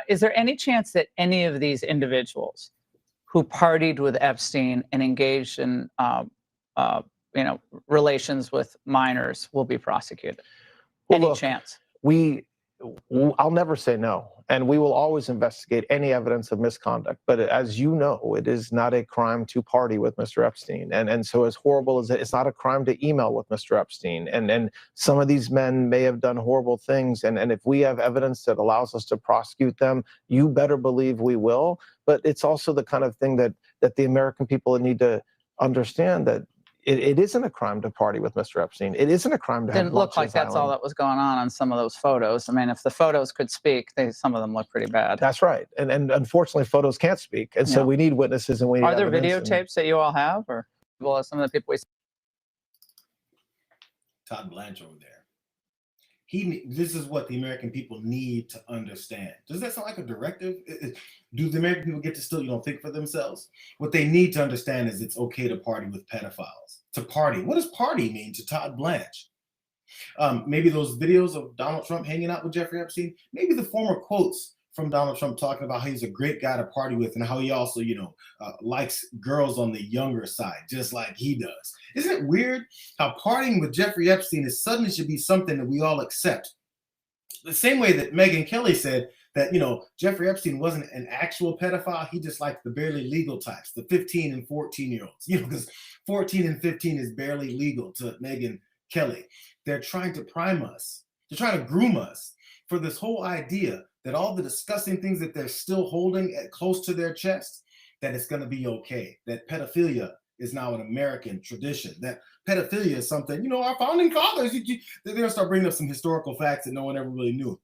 Is there any chance that any of these individuals who partied with Epstein and engaged in, relations with minors will be prosecuted? Well, Any look, chance? I'll never say no, and we will always investigate any evidence of misconduct. But as you know, it is not a crime to party with Mr. Epstein, and so as horrible as it's not a crime to email with Mr. Epstein. And some of these men may have done horrible things, and if we have evidence that allows us to prosecute them, you better believe we will. But it's also the kind of thing that the American people need to understand, that it isn't a crime to party with Mr. Epstein. It isn't a crime to have Didn't look like that's all that was going on some of those photos. I mean, if the photos could speak, some of them look pretty bad. That's right. And unfortunately, photos can't speak. And so we need witnesses and we need Are there evidence videotapes that you all have? Or well, some of the people we Todd Blanche over there. This is what the American people need to understand. Does that sound like a directive? Do the American people get to still, think for themselves? What they need to understand is it's okay to party with pedophiles. To party. What does party mean to Todd Blanche? Maybe those videos of Donald Trump hanging out with Jeffrey Epstein, maybe the former quotes from Donald Trump talking about how he's a great guy to party with and how he also, likes girls on the younger side, just like he does. Isn't it weird how partying with Jeffrey Epstein is suddenly should be something that we all accept? The same way that Megyn Kelly said that, Jeffrey Epstein wasn't an actual pedophile. He just liked the barely legal types, the 15 and 14-year-olds, because 14 and 15 is barely legal to Megyn Kelly. They're trying to prime us. They're trying to groom us for this whole idea that all the disgusting things that they're still holding close to their chest, that it's going to be okay, that pedophilia is now an American tradition, that pedophilia is something, our founding fathers, they're going to start bringing up some historical facts that no one ever really knew.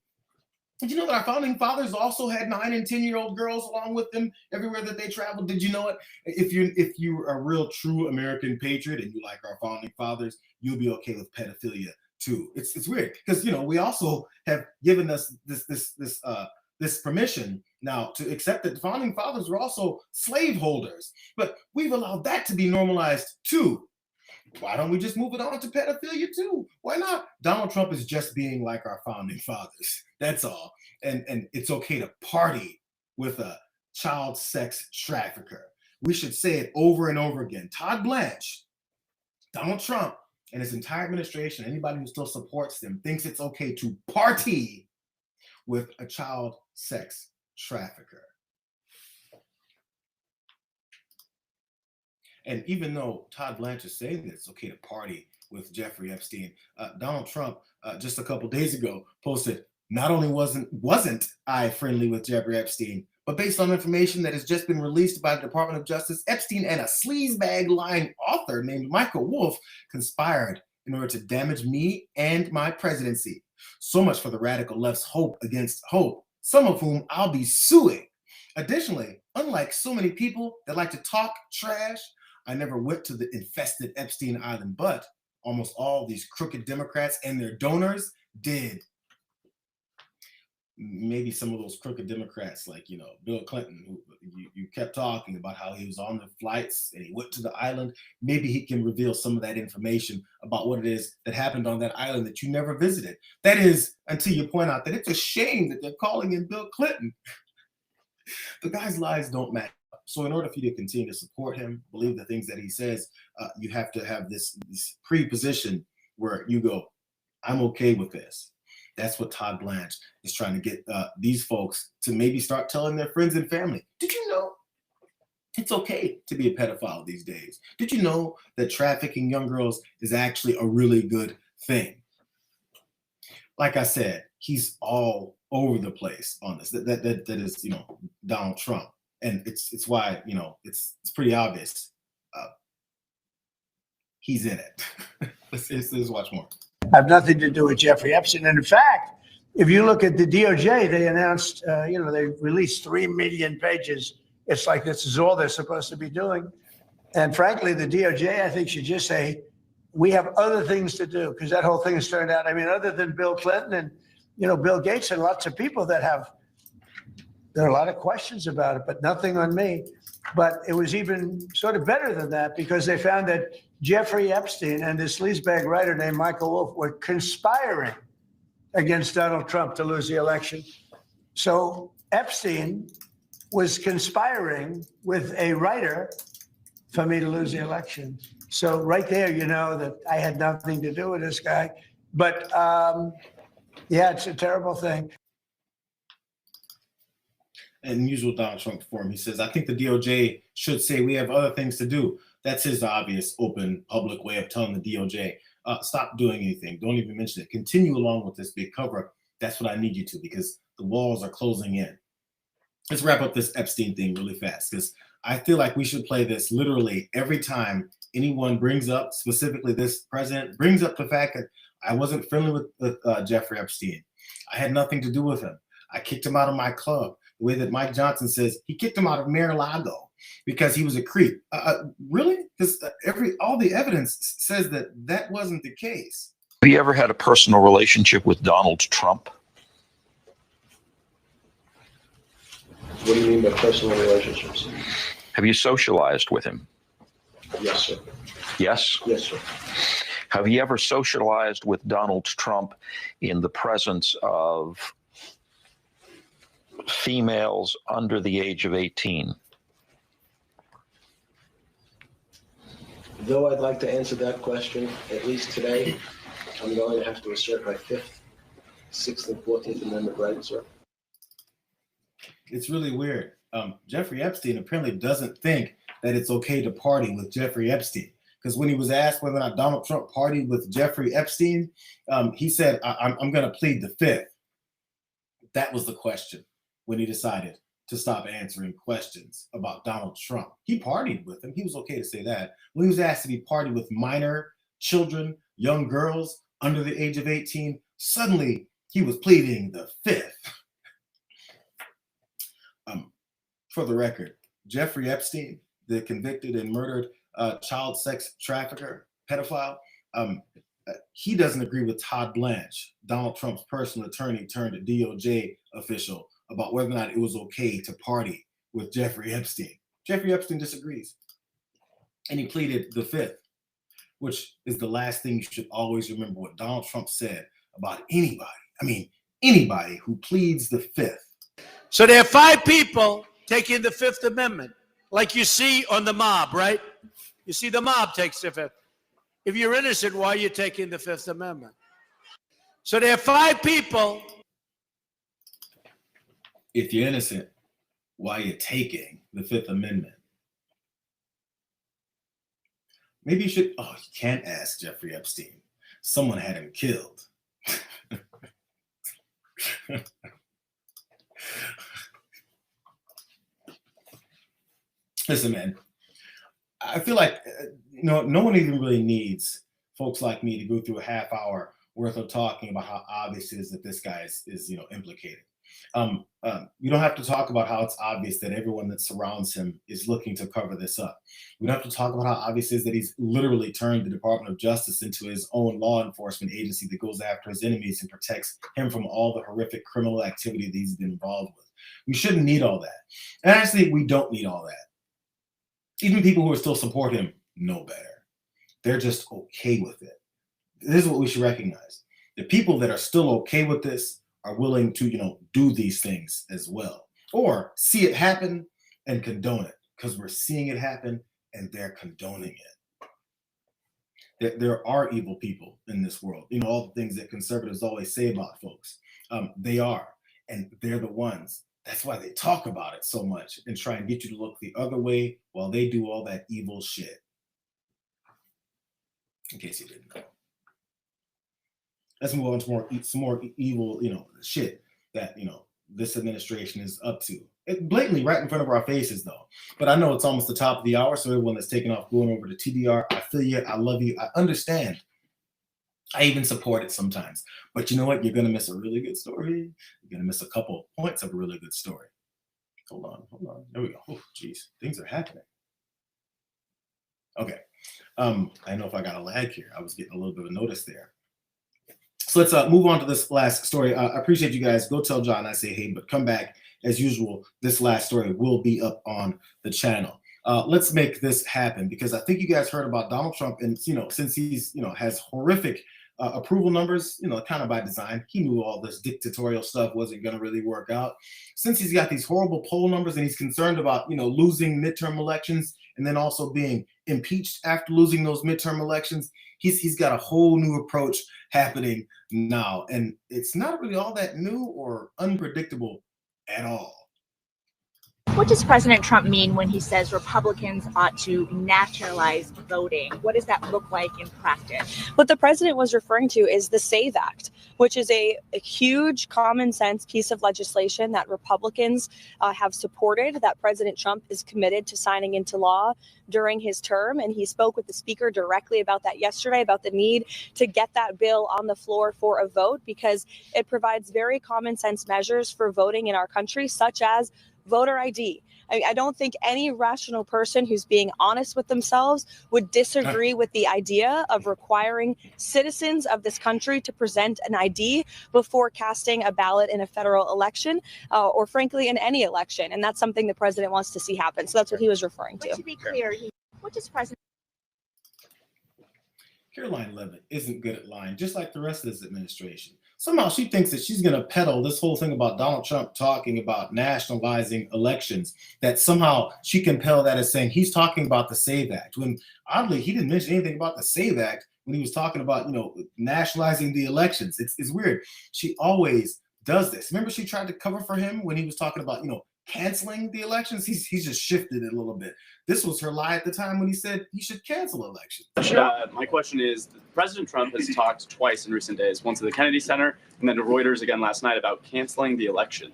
Did you know that our founding fathers also had 9 and 10-year-old girls along with them everywhere that they traveled? Did you know it? If you're a real true American patriot and you like our founding fathers, you'll be okay with pedophilia too. It's weird because we also have given us this permission now to accept that the founding fathers were also slaveholders, but we've allowed that to be normalized too. Why don't we just move it on to pedophilia too? Why not? Donald Trump is just being like our founding fathers. That's all. And it's okay to party with a child sex trafficker. We should say it over and over again. Todd Blanche, Donald Trump, and his entire administration, anybody who still supports them, thinks it's okay to party with a child sex trafficker. And even though Todd Blanche is saying that it's okay to party with Jeffrey Epstein, Donald Trump just a couple days ago posted, not only wasn't I friendly with Jeffrey Epstein, but based on information that has just been released by the Department of Justice, Epstein and a sleazebag lying author named Michael Wolff conspired in order to damage me and my presidency. So much for the radical left's hope against hope, some of whom I'll be suing. Additionally, unlike so many people that like to talk trash, I never went to the infested Epstein Island, but almost all these crooked Democrats and their donors did. Maybe some of those crooked Democrats, like, Bill Clinton, who you kept talking about how he was on the flights and he went to the island. Maybe he can reveal some of that information about what it is that happened on that island that you never visited. That is, until you point out that it's a shame that they're calling in Bill Clinton. The guy's lies don't matter. So in order for you to continue to support him, believe the things that he says, you have to have this pre-position where you go, I'm okay with this. That's what Todd Blanche is trying to get these folks to maybe start telling their friends and family. Did you know it's okay to be a pedophile these days? Did you know that trafficking young girls is actually a really good thing? Like I said, he's all over the place on this. That is, Donald Trump. And it's why, it's pretty obvious. He's in it. Let's watch more. Have nothing to do with Jeffrey Epstein. And in fact, if you look at the DOJ, they announced, they released 3 million pages. It's like this is all they're supposed to be doing. And frankly, the DOJ, I think, should just say, we have other things to do, because that whole thing has turned out, other than Bill Clinton and, Bill Gates and lots of people that there are a lot of questions about it, but nothing on me. But it was even sort of better than that, because they found that Jeffrey Epstein and this sleazebag writer named Michael Wolff were conspiring against Donald Trump to lose the election. So Epstein was conspiring with a writer for me to lose the election. So right there, that I had nothing to do with this guy. But it's a terrible thing. In usual Donald Trump form, he says, I think the DOJ should say we have other things to do. That's his obvious, open, public way of telling the DOJ, stop doing anything. Don't even mention it. Continue along with this big cover-up. That's what I need you to, because the walls are closing in. Let's wrap up this Epstein thing really fast, because I feel like we should play this literally every time anyone brings up, specifically this president, brings up the fact that I wasn't friendly with Jeffrey Epstein. I had nothing to do with him. I kicked him out of my club. The way that Mike Johnson says he kicked him out of Mar-a-Lago because he was a creep. Really? Because all the evidence says that wasn't the case. Have you ever had a personal relationship with Donald Trump? What do you mean by personal relationships? Have you socialized with him? Yes, sir. Yes? Yes, sir. Have you ever socialized with Donald Trump in the presence of females under the age of 18? Though I'd like to answer that question, at least today, I'm going to have to assert my 5th, 6th, and 14th Amendment rights, sir. It's really weird. Jeffrey Epstein apparently doesn't think that it's okay to party with Jeffrey Epstein. Because when he was asked whether or not Donald Trump partied with Jeffrey Epstein, he said, I'm going to plead the 5th. That was the question when he decided to stop answering questions about Donald Trump. He partied with him. He was okay to say that. When he was asked if he partied with minor children, young girls under the age of 18, suddenly he was pleading the 5th. For the record, Jeffrey Epstein, the convicted and murdered child sex trafficker, pedophile, he doesn't agree with Todd Blanche, Donald Trump's personal attorney turned DOJ official, about whether or not it was okay to party with Jeffrey Epstein. Jeffrey Epstein disagrees. And he pleaded the 5th, which is the last thing you should always remember what Donald Trump said about anybody. I mean, anybody who pleads the 5th. So there are 5 people taking the 5th Amendment, like you see on the mob, right? You see the mob takes the 5th. If you're innocent, why are you taking the 5th Amendment? So there are 5 people. If you're innocent, why are you taking the 5th Amendment? Maybe you should, you can't ask Jeffrey Epstein. Someone had him killed. Listen, man, I feel like no one even really needs folks like me to go through a half hour worth of talking about how obvious it is that this guy is implicated. You don't have to talk about how it's obvious that everyone that surrounds him is looking to cover this up. We don't have to talk about how obvious it is that he's literally turned the Department of Justice into his own law enforcement agency that goes after his enemies and protects him from all the horrific criminal activity that he's been involved with. We shouldn't need all that. And actually, we don't need all that. Even people who still support him know better. They're just okay with it. This is what we should recognize. The people that are still okay with this are willing to, do these things as well. Or see it happen and condone it, because we're seeing it happen and they're condoning it. There are evil people in this world. All the things that conservatives always say about folks. They are, and they're the ones. That's why they talk about it so much and try and get you to look the other way while they do all that evil shit. In case you didn't know. Let's move on to some more evil, shit that, this administration is up to. It blatantly right in front of our faces, though. But I know it's almost the top of the hour, so everyone that's taking off going over to TDR, I feel you, I love you, I understand. I even support it sometimes. But you know what? You're going to miss a really good story. You're going to miss a couple points of a really good story. Hold on. There we go. Oh, geez. Things are happening. Okay. I know if I got a lag here. I was getting a little bit of notice there. So let's move on to this last story. I appreciate you guys. Go tell John I say hey, but come back. As usual, this last story will be up on the channel. Let's make this happen, because I think you guys heard about Donald Trump, and since he's has horrific approval numbers, kind of by design. He knew all this dictatorial stuff wasn't going to really work out. Since he's got these horrible poll numbers and he's concerned about, losing midterm elections and then also being impeached after losing those midterm elections, he's got a whole new approach happening now. And it's not really all that new or unpredictable at all. What does President Trump mean when he says Republicans ought to naturalize voting? What does that look like in practice? What the president was referring to is the SAVE Act, which is a huge common sense piece of legislation that Republicans have supported, that President Trump is committed to signing into law during his term. And he spoke with the speaker directly about that yesterday, about the need to get that bill on the floor for a vote, because it provides very common sense measures for voting in our country, such as voter ID. I don't think any rational person who's being honest with themselves would disagree with the idea of requiring citizens of this country to present an ID before casting a ballot in a federal election, or frankly in any election. And that's something the president wants to see happen. So that's what he was referring to. But to be clear, what does President Caroline Leavitt isn't good at lying, just like the rest of this administration. Somehow she thinks that she's going to peddle this whole thing about Donald Trump talking about nationalizing elections, that somehow she can peddle that as saying he's talking about the SAVE Act, when oddly he didn't mention anything about the SAVE Act when he was talking about, nationalizing the elections. It's weird. She always does this. Remember, she tried to cover for him when he was talking about, canceling the elections. He's just shifted it a little bit. This was her lie at the time when he said he should cancel elections. My question is, President Trump has talked twice in recent days, once at the Kennedy Center and then to Reuters again last night about canceling the election.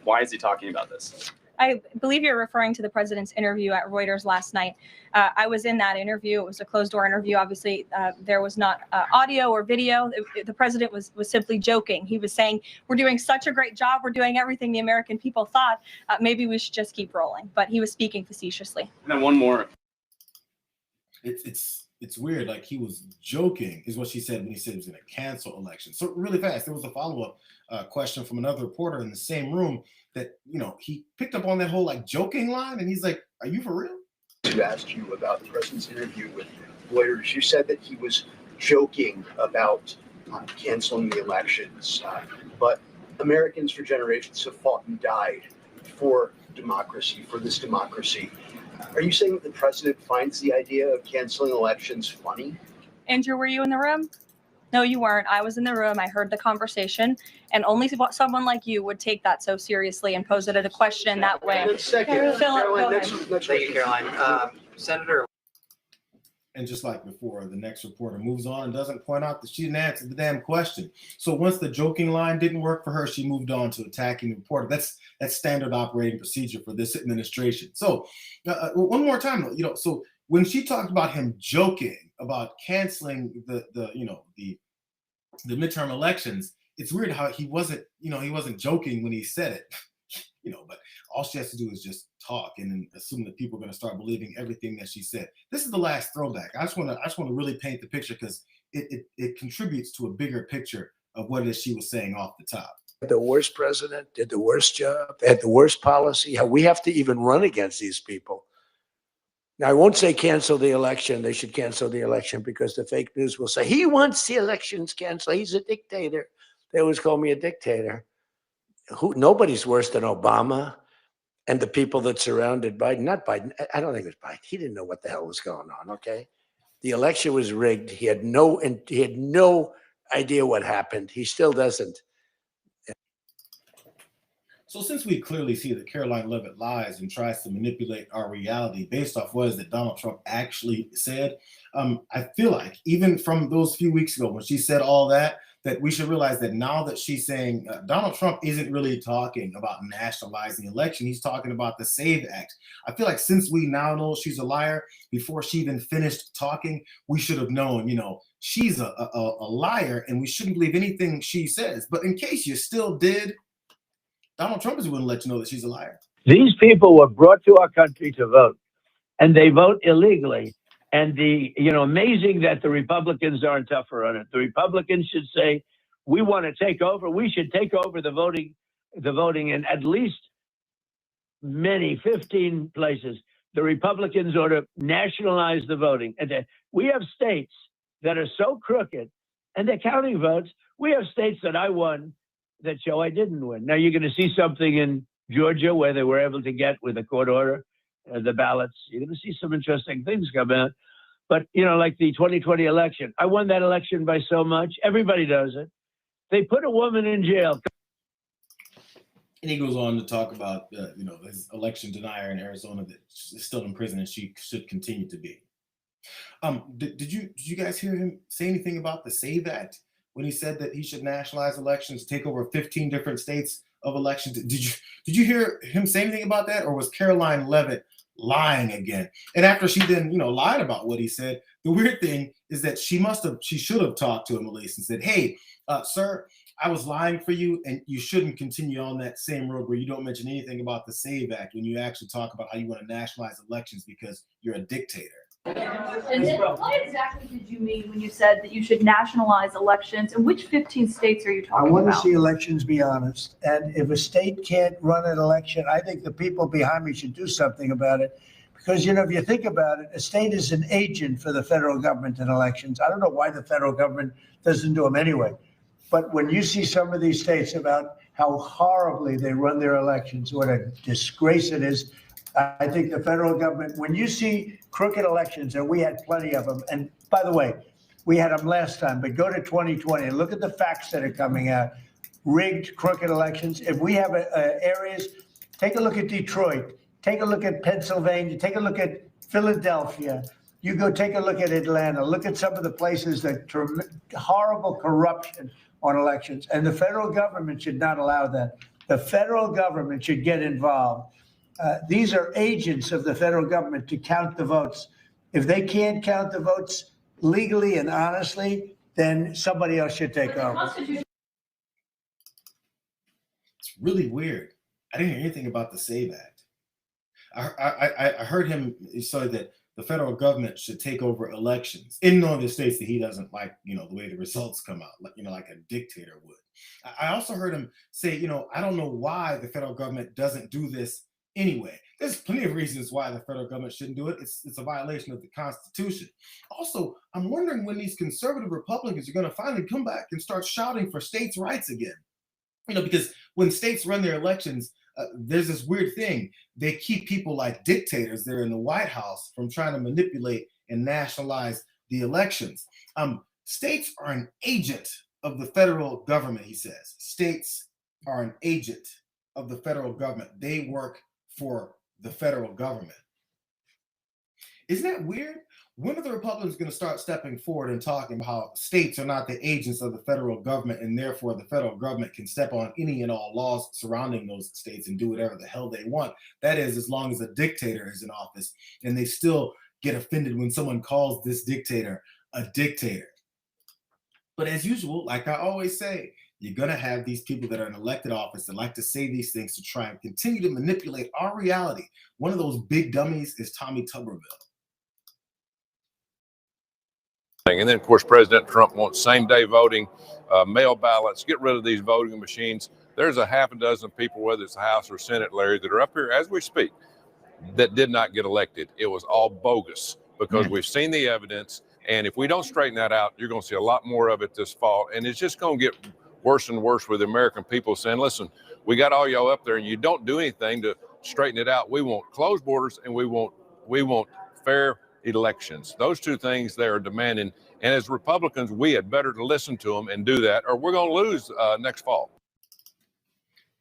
Why is he talking about this? I believe you're referring to the president's interview at Reuters last night. I was in that interview. It was a closed door interview. Obviously, there was not audio or video. The president was simply joking. He was saying, we're doing such a great job. We're doing everything the American people thought. Maybe we should just keep rolling. But he was speaking facetiously. And then one more. It's weird. Like, he was joking is what she said when he said he was going to cancel elections. So really fast, there was a follow-up question from another reporter in the same room that, he picked up on that whole joking line, and he's like, are you for real? Who asked you about the president's interview with Reuters? You said that he was joking about canceling the elections, but Americans for generations have fought and died for democracy, for this democracy. Are you saying that the president finds the idea of canceling elections funny? Andrew, were you in the room? No, you weren't. I was in the room. I heard the conversation, and only someone like you would take that so seriously and pose it as a question that way. Second, Caroline, thank you, Caroline. Senator. And just like before, the next reporter moves on and doesn't point out that she didn't answer the damn question. So once the joking line didn't work for her, she moved on to attacking the reporter. That's standard operating procedure for this administration. So one more time, though, so when she talked about him joking about canceling the midterm elections, it's weird how he wasn't joking when he said it, but all she has to do is just talk and then assume that people are going to start believing everything that she said. This is the last throwback. I just want to really paint the picture because it contributes to a bigger picture of what it is she was saying off the top. The worst president did the worst job. They had the worst policy. We have to even run against these people. Now, I won't say cancel the election. They should cancel the election because the fake news will say he wants the elections canceled. He's a dictator. They always call me a dictator. Nobody's worse than Obama and the people that surrounded Biden. Not Biden. I don't think it was Biden. He didn't know what the hell was going on. Okay, the election was rigged. He had no idea what happened. He still doesn't. So since we clearly see that Caroline Leavitt lies and tries to manipulate our reality based off what is that Donald Trump actually said, I feel like even from those few weeks ago when she said all that we should realize that now that she's saying Donald Trump isn't really talking about nationalizing election, he's talking about the SAVE Act. I feel like since we now know she's a liar, before she even finished talking, we should have known, she's a liar and we shouldn't believe anything she says. But in case you still did, Donald Trump is willing to let you know that she's a liar. These people were brought to our country to vote, and they vote illegally. And amazing that the Republicans aren't tougher on it. The Republicans should say, we want to take over. We should take over the voting in at least 15 places. The Republicans ought to nationalize the voting. And we have states that are so crooked, and they're counting votes. We have states that I won that show I didn't win. Now you're going to see something in Georgia where they were able to get with a court order the ballots. You're going to see some interesting things come out. But, like the 2020 election, I won that election by so much. Everybody does it. They put a woman in jail. And he goes on to talk about, his election denier in Arizona that is still in prison and she should continue to be. Did you guys hear him say anything about the SAVE Act when he said that he should nationalize elections, take over 15 different states of elections? Did you hear him say anything about that, or was Caroline Leavitt lying again? And after she then lied about what he said, the weird thing is that she should have talked to him at least and said, hey, sir, I was lying for you, and you shouldn't continue on that same road where you don't mention anything about the SAVE Act when you actually talk about how you want to nationalize elections because you're a dictator. And then what exactly did you mean when you said that you should nationalize elections? And which 15 states are you talking about? I want to see elections be honest. And if a state can't run an election, I think the people behind me should do something about it. Because, you know, if you think about it, a state is an agent for the federal government in elections. I don't know why the federal government doesn't do them anyway. But when you see some of these states about how horribly they run their elections, what a disgrace it is, I think the federal government, when you see crooked elections, and we had plenty of them, and by the way, we had them last time, but go to 2020 and look at the facts that are coming out. Rigged, crooked elections. If we have areas, take a look at Detroit, take a look at Pennsylvania, take a look at Philadelphia. You go take a look at Atlanta, look at some of the places that horrible corruption on elections. And the federal government should not allow that. The federal government should get involved. These are agents of the federal government to count the votes. If they can't count the votes legally and honestly, then somebody else should take over. It's really weird. I didn't hear anything about the SAVE Act. I heard him say that the federal government should take over elections in the states that he doesn't like, you know, the way the results come out, like, you know, like a dictator would. I also heard him say, you know, I don't know why the federal government doesn't do this anyway. There's plenty of reasons why the federal government shouldn't do it. It's a violation of the Constitution. Also, I'm wondering when these conservative Republicans are going to finally come back and start shouting for states' rights again. You know, because when states run their elections, there's this weird thing. They keep people like dictators there in the White House from trying to manipulate and nationalize the elections. States are an agent of the federal government, he says. States are an agent of the federal government. They work for the federal government. Isn't that weird? When are the Republicans going to start stepping forward and talking about how states are not the agents of the federal government, and therefore the federal government can step on any and all laws surrounding those states and do whatever the hell they want? That is, as long as a dictator is in office, and they still get offended when someone calls this dictator a dictator. But as usual, like I always say, you're going to have these people that are in elected office that like to say these things to try and continue to manipulate our reality. One of those big dummies is Tommy Tuberville. And then, of course, President Trump wants same-day voting, mail ballots, get rid of these voting machines. There's a half a dozen people, whether it's the House or Senate, Larry, that are up here as we speak, that did not get elected. It was all bogus because we've seen the evidence. And if we don't straighten that out, you're going to see a lot more of it this fall. And it's just going to get worse and worse with the American people saying, listen, we got all y'all up there and you don't do anything to straighten it out. We want closed borders and we want fair elections. Those two things they are demanding. And as Republicans, we had better to listen to them and do that, or we're going to lose next fall.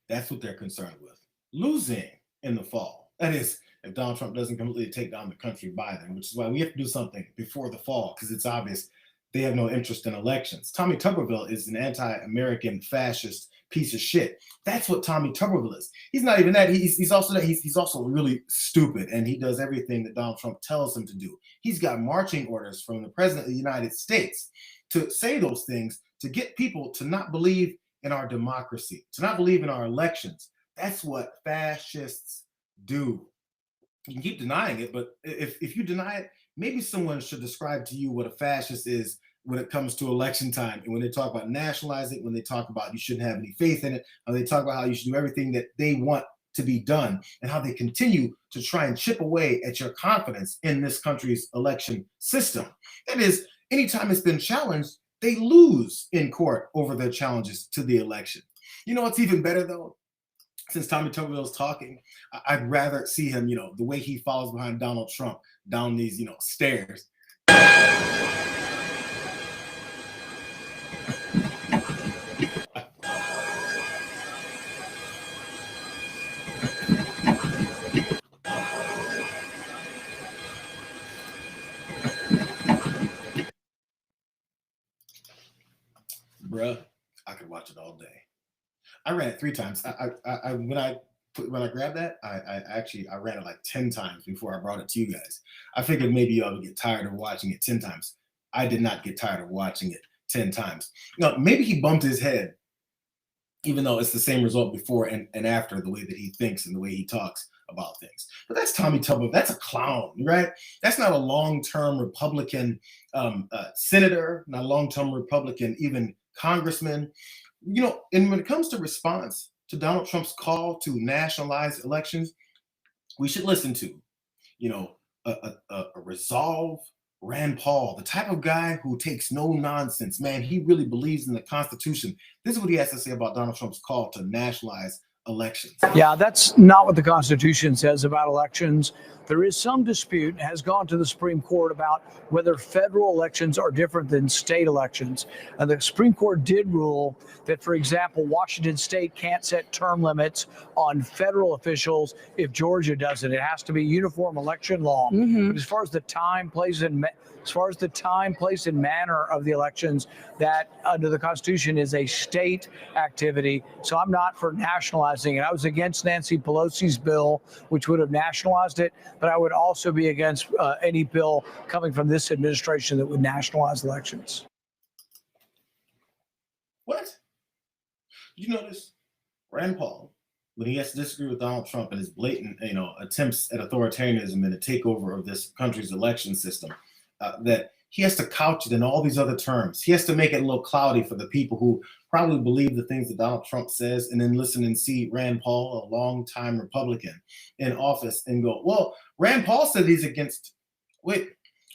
That's what they're concerned with. Losing in the fall. That is, if Donald Trump doesn't completely take down the country by then, which is why we have to do something before the fall, because it's obvious they have no interest in elections. Tommy Tuberville is an anti-American fascist piece of shit. That's what Tommy Tuberville is. He's not even that. He's also really stupid, and he does everything that Donald Trump tells him to do. He's got marching orders from the President of the United States to say those things, to get people to not believe in our democracy, to not believe in our elections. That's what fascists do. You can keep denying it, but if you deny it, maybe someone should describe to you what a fascist is when it comes to election time. And when they talk about nationalizing, when they talk about you shouldn't have any faith in it, and they talk about how you should do everything that they want to be done, and how they continue to try and chip away at your confidence in this country's election system. That is, anytime it's been challenged, they lose in court over their challenges to the election. You know what's even better, though? Since Tommy Tuberville's talking, I'd rather see him, you know, the way he follows behind Donald Trump down these, you know, stairs. Bruh, I could watch it all day. I ran it 3 times. When I grabbed that, I ran it like 10 times before I brought it to you guys. I figured maybe y'all would get tired of watching it 10 times. I did not get tired of watching it 10 times. No, maybe he bumped his head, even though it's the same result before and after, the way that he thinks and the way he talks about things. But that's Tommy Tuberville. That's a clown, right? That's not a long-term Republican senator, not a long-term Republican even congressman. You know, and when it comes to response to Donald Trump's call to nationalize elections, we should listen to, a resolve Rand Paul, the type of guy who takes no nonsense, man. He really believes in the Constitution. This is what he has to say about Donald Trump's call to nationalize elections. Yeah, that's not what the Constitution says about elections. There is some dispute, has gone to the Supreme Court about whether federal elections are different than state elections. And the Supreme Court did rule that, for example, Washington State can't set term limits on federal officials if Georgia doesn't. It has to be uniform election law. But as far as the time, place, and manner of the elections, that under the Constitution is a state activity. So I'm not for nationalizing it. I was against Nancy Pelosi's bill, which would have nationalized it, but I would also be against any bill coming from this administration that would nationalize elections. What? Did you notice Rand Paul, when he has to disagree with Donald Trump and his blatant, attempts at authoritarianism and a takeover of this country's election system, that he has to couch it in all these other terms. He has to make it a little cloudy for the people who probably believe the things that Donald Trump says, and then listen and see Rand Paul, a longtime Republican, in office and go, well, Rand Paul said he's against,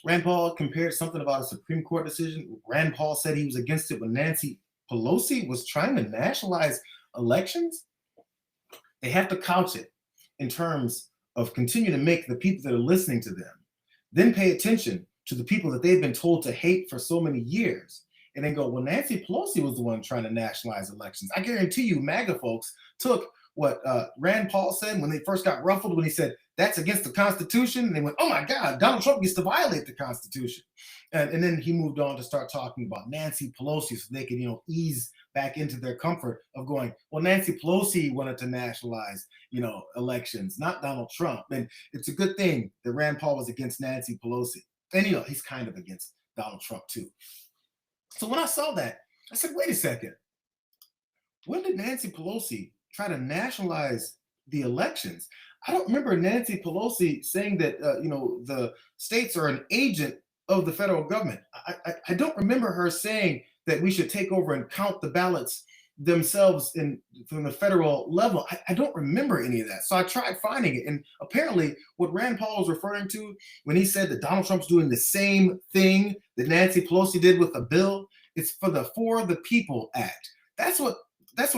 Rand Paul compared something about a Supreme Court decision. Rand Paul said he was against it when Nancy Pelosi was trying to nationalize elections. They have to couch it in terms of continue to make the people that are listening to them then pay attention to the people that they've been told to hate for so many years, and then go, well, Nancy Pelosi was the one trying to nationalize elections. I guarantee you MAGA folks took what Rand Paul said when they first got ruffled when he said that's against the Constitution, and they went, oh my God, Donald Trump gets to violate the Constitution. And then he moved on to start talking about Nancy Pelosi so they could, ease back into their comfort of going, well, Nancy Pelosi wanted to nationalize, elections, not Donald Trump. And it's a good thing that Rand Paul was against Nancy Pelosi. And, he's kind of against Donald Trump too. So when I saw that, I said, wait a second. When did Nancy Pelosi try to nationalize the elections? I don't remember Nancy Pelosi saying that, the states are an agent of the federal government. I don't remember her saying that we should take over and count the ballots themselves from the federal level. I don't remember any of that. So I tried finding it. And apparently what Rand Paul was referring to when he said that Donald Trump's doing the same thing that Nancy Pelosi did with a bill, it's for the People Act. That's what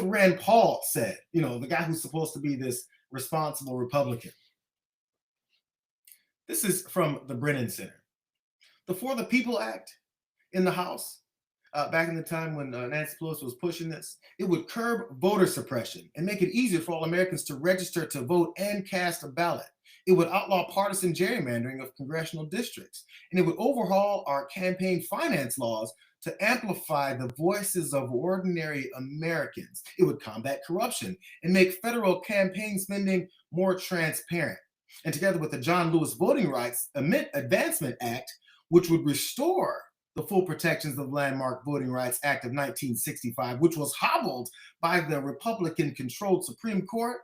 Rand Paul said, the guy who's supposed to be this responsible Republican. This is from the Brennan Center. The For the People Act in the House, back in the time when Nancy Pelosi was pushing this, it would curb voter suppression and make it easier for all Americans to register to vote and cast a ballot. It would outlaw partisan gerrymandering of congressional districts, and it would overhaul our campaign finance laws to amplify the voices of ordinary Americans. It would combat corruption and make federal campaign spending more transparent. And together with the John Lewis Voting Rights Advancement Act, which would restore the full protections of the Landmark Voting Rights Act of 1965, which was hobbled by the Republican-controlled Supreme Court,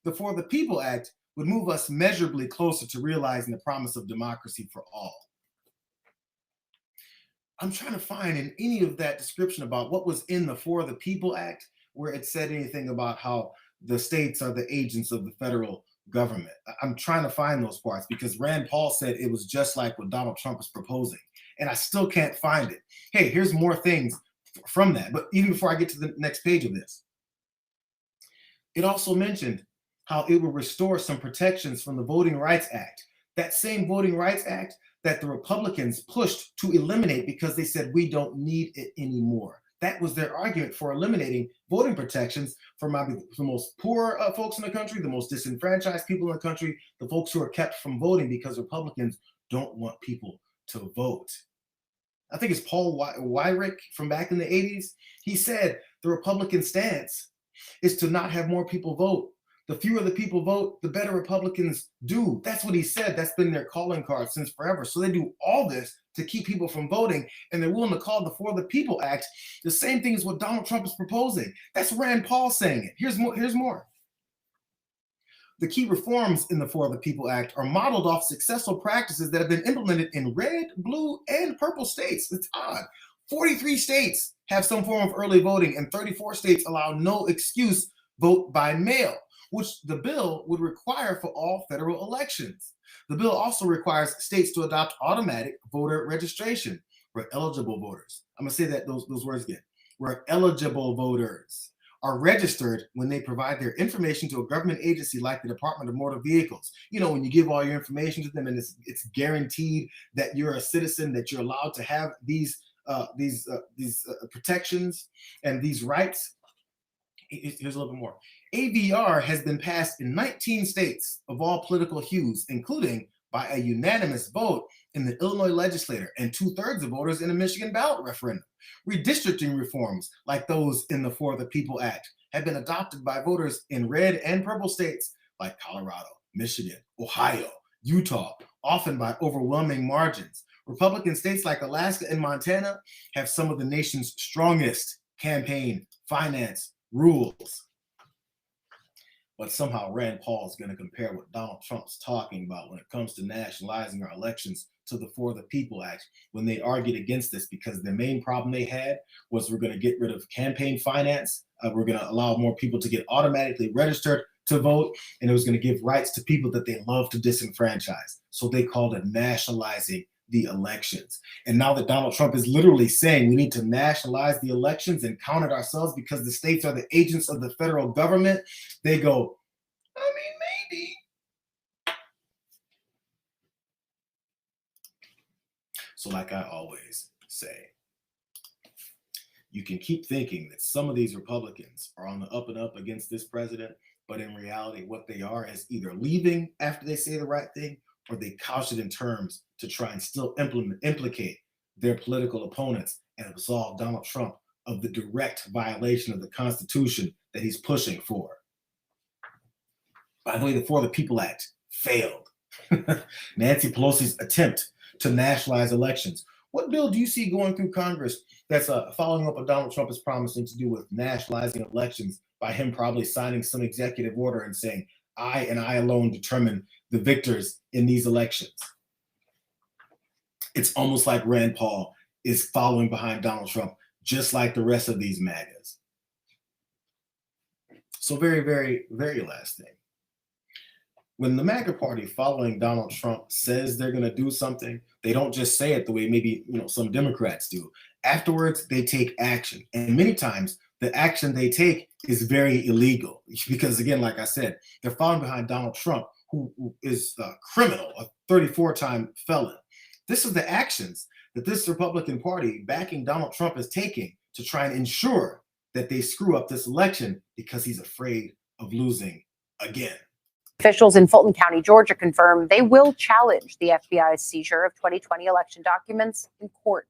the For the People Act would move us measurably closer to realizing the promise of democracy for all. I'm trying to find in any of that description about what was in the For the People Act where it said anything about how the states are the agents of the federal government. I'm trying to find those parts because Rand Paul said it was just like what Donald Trump was proposing, and I still can't find it. Hey, here's more things from that. But even before I get to the next page of this, it also mentioned how it will restore some protections from the Voting Rights Act. That same Voting Rights Act that the Republicans pushed to eliminate because they said we don't need it anymore. That was their argument for eliminating voting protections for the most poor folks in the country, the most disenfranchised people in the country, the folks who are kept from voting because Republicans don't want people to vote. I think it's Paul Weyrich from back in the 80s. He said the Republican stance is to not have more people vote. The fewer the people vote, the better Republicans do. That's what he said. That's been their calling card since forever. So they do all this to keep people from voting, and they're willing to call the For the People Act the same thing as what Donald Trump is proposing. That's Rand Paul saying it. Here's more. The key reforms in the For the People Act are modeled off successful practices that have been implemented in red, blue, and purple states. It's odd. 43 states have some form of early voting, and 34 states allow no excuse vote by mail, which the bill would require for all federal elections. The bill also requires states to adopt automatic voter registration where eligible voters, I'm going to say that those words again, where eligible voters are registered when they provide their information to a government agency like the Department of Motor Vehicles. You know, when you give all your information to them and it's guaranteed that you're a citizen, that you're allowed to have these protections and these rights. Here's a little bit more. AVR has been passed in 19 states of all political hues, including by a unanimous vote in the Illinois legislature and 2/3 of voters in the Michigan ballot referendum. Redistricting reforms like those in the For the People Act have been adopted by voters in red and purple states like Colorado, Michigan, Ohio, Utah, often by overwhelming margins. Republican states like Alaska and Montana have some of the nation's strongest campaign finance rules. But somehow Rand Paul is going to compare what Donald Trump's talking about when it comes to nationalizing our elections to the For the People Act when they argued against this, because the main problem they had was we're going to get rid of campaign finance. We're going to allow more people to get automatically registered to vote, and it was going to give rights to people that they love to disenfranchise. So they called it nationalizing the elections. And now that Donald Trump is literally saying we need to nationalize the elections and count it ourselves because the states are the agents of the federal government, they go, I mean, maybe. So like I always say, you can keep thinking that some of these Republicans are on the up and up against this president, but in reality, what they are is either leaving after they say the right thing, or they couch it in terms to try and still implicate their political opponents and absolve Donald Trump of the direct violation of the Constitution that he's pushing for. By the way, the For the People Act failed. Nancy Pelosi's attempt to nationalize elections. What bill do you see going through Congress that's following up what Donald Trump is promising to do with nationalizing elections by him probably signing some executive order and saying, I and I alone determine the victors in these elections? It's almost like Rand Paul is following behind Donald Trump, just like the rest of these MAGAs. So very, very, very last thing. When the MAGA party following Donald Trump says they're going to do something, they don't just say it the way maybe some Democrats do. Afterwards, they take action. And many times, the action they take is very illegal because, again, like I said, they're following behind Donald Trump, who is a criminal, a 34-time felon. This is the actions that this Republican Party backing Donald Trump is taking to try and ensure that they screw up this election because he's afraid of losing again. Officials in Fulton County, Georgia, confirmed they will challenge the FBI's seizure of 2020 election documents in court.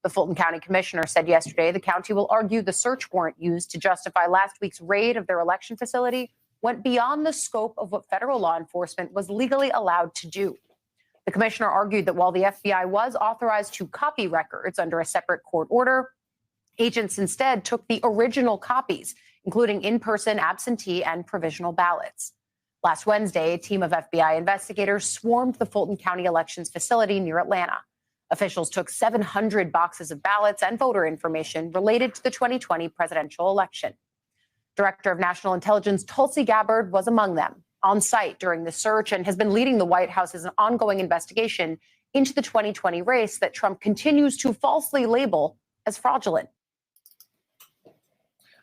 The Fulton County Commissioner said yesterday the county will argue the search warrant used to justify last week's raid of their election facility went beyond the scope of what federal law enforcement was legally allowed to do. The commissioner argued that while the FBI was authorized to copy records under a separate court order, agents instead took the original copies, including in-person, absentee, and provisional ballots. Last Wednesday, a team of FBI investigators swarmed the Fulton County Elections facility near Atlanta. Officials took 700 boxes of ballots and voter information related to the 2020 presidential election. Director of National Intelligence Tulsi Gabbard was among them, on site during the search, and has been leading the White House's ongoing investigation into the 2020 race that Trump continues to falsely label as fraudulent.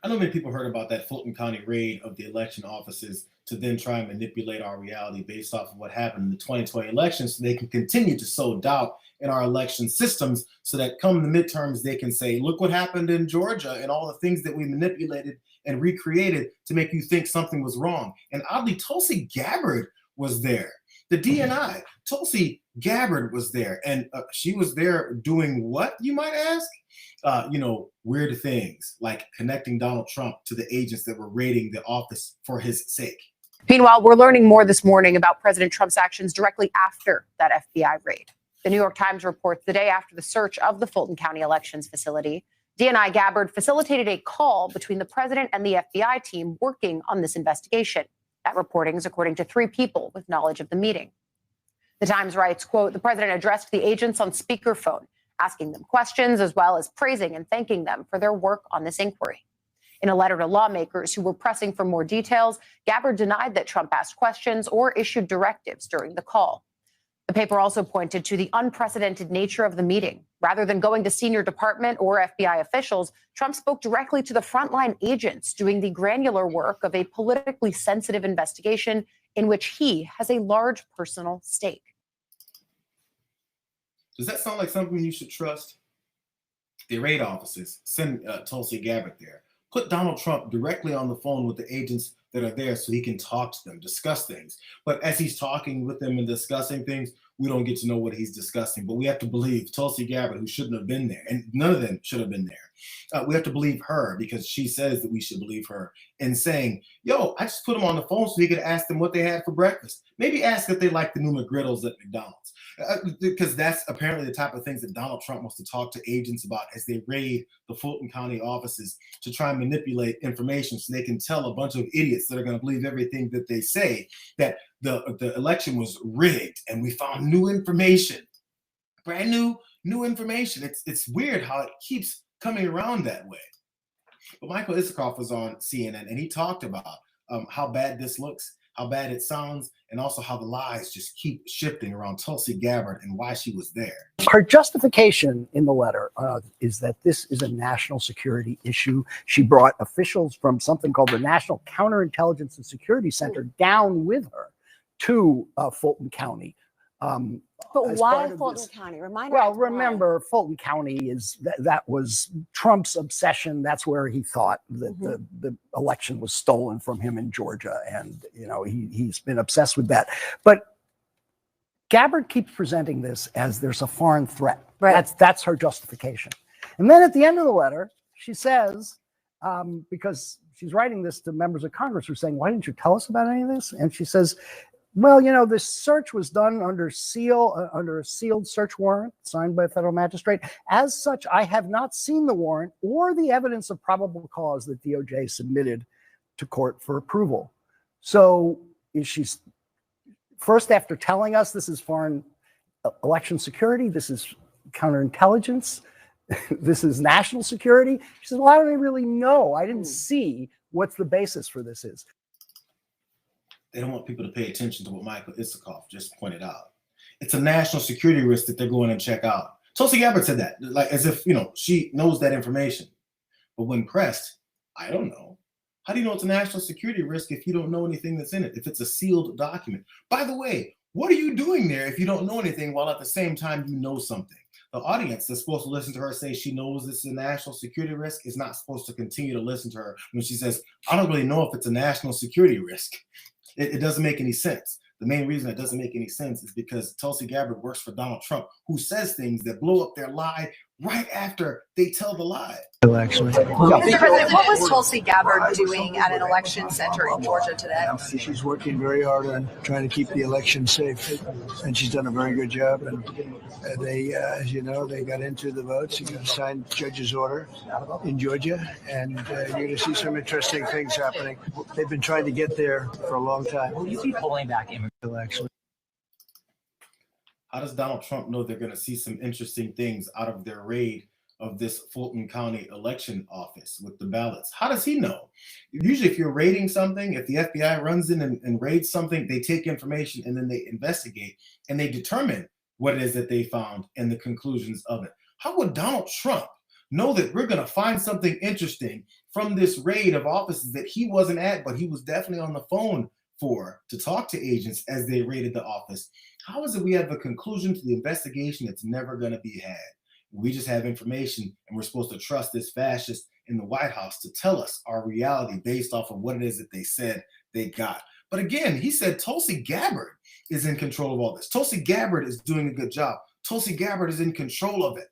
I know many people heard about that Fulton County raid of the election offices to then try and manipulate our reality based off of what happened in the 2020 elections so they can continue to sow doubt in our election systems so that come the midterms, they can say, look what happened in Georgia and all the things that we manipulated and recreated to make you think something was wrong. And oddly, Tulsi Gabbard was there. The DNI, Tulsi Gabbard was there. And she was there doing what, you might ask? Weird things like connecting Donald Trump to the agents that were raiding the office for his sake. Meanwhile, we're learning more this morning about President Trump's actions directly after that FBI raid. The New York Times reports the day after the search of the Fulton County Elections facility, DNI Gabbard facilitated a call between the president and the FBI team working on this investigation. That reporting is according to 3 people with knowledge of the meeting. The Times writes, quote, the president addressed the agents on speakerphone, asking them questions as well as praising and thanking them for their work on this inquiry. In a letter to lawmakers who were pressing for more details, Gabbard denied that Trump asked questions or issued directives during the call. The paper also pointed to the unprecedented nature of the meeting. Rather than going to senior department or FBI officials, Trump spoke directly to the frontline agents doing the granular work of a politically sensitive investigation in which he has a large personal stake. Does that sound like something you should trust? The raid officers send Tulsi Gabbard there. Put Donald Trump directly on the phone with the agents that are there so he can talk to them, discuss things. But as he's talking with them and discussing things, we don't get to know what he's discussing. But we have to believe Tulsi Gabbard, who shouldn't have been there, and none of them should have been there. We have to believe her because she says that we should believe her in saying, yo, I just put him on the phone so he could ask them what they had for breakfast. Maybe ask if they like the new McGriddles at McDonald's. Because that's apparently the type of things that Donald Trump wants to talk to agents about as they raid the Fulton County offices to try and manipulate information so they can tell a bunch of idiots that are going to believe everything that they say that the election was rigged and we found new information, brand new information. It's weird how it keeps coming around that way. But Michael Isikoff was on CNN and he talked about how bad this looks, how bad it sounds, and also how the lies just keep shifting around Tulsi Gabbard and why she was there. Her justification in the letter is that this is a national security issue. She brought officials from something called the National Counterintelligence and Security Center down with her to Fulton County. But why Fulton County? Remind Well, remember, Fulton County is that was Trump's obsession. That's where he thought that the election was stolen from him in Georgia, and he's been obsessed with that. But Gabbard keeps presenting this as there's a foreign threat. Right. That's her justification. And then at the end of the letter, she says, because she's writing this to members of Congress who are saying, "Why didn't you tell us about any of this?" And she says, well, this search was done under a sealed search warrant signed by a federal magistrate. As such, I have not seen the warrant or the evidence of probable cause that DOJ submitted to court for approval. So is she first, after telling us this is foreign election security, this is counterintelligence, this is national security? She says, well, I don't really know. I didn't see what the basis for this is. They don't want people to pay attention to what Michael Isikoff just pointed out. It's a national security risk that they're going to check out. Tulsi Gabbard said that, like as if, she knows that information. But when pressed, I don't know. How do you know it's a national security risk if you don't know anything that's in it, if it's a sealed document? By the way, what are you doing there if you don't know anything while at the same time you know something? The audience that's supposed to listen to her say she knows this is a national security risk is not supposed to continue to listen to her when she says, I don't really know if it's a national security risk. It doesn't make any sense. The main reason it doesn't make any sense is because Tulsi Gabbard works for Donald Trump, who says things that blow up their lie right after they tell the lie. Actually, Mr. President, what was Tulsi Gabbard doing at an election center in Georgia today? She's working very hard on trying to keep the election safe, and she's done a very good job. And they, as you know, they got into the votes. You're going to sign judge's order in Georgia, and you're going to see some interesting things happening. They've been trying to get there for a long time. Will you be pulling back actually? How does Donald Trump know they're going to see some interesting things out of their raid of this Fulton County election office with the ballots? How does he know? Usually if you're raiding something, if the FBI runs in and raids something, they take information and then they investigate and they determine what it is that they found and the conclusions of it. How would Donald Trump know that we're going to find something interesting from this raid of offices that he wasn't at, but he was definitely on the phone for to talk to agents as they raided the office? How is it we have a conclusion to the investigation that's never going to be had? We just have information and we're supposed to trust this fascist in the White House to tell us our reality based off of what it is that they said they got. But again, he said Tulsi Gabbard is in control of all this. Tulsi Gabbard is doing a good job. Tulsi Gabbard is in control of it.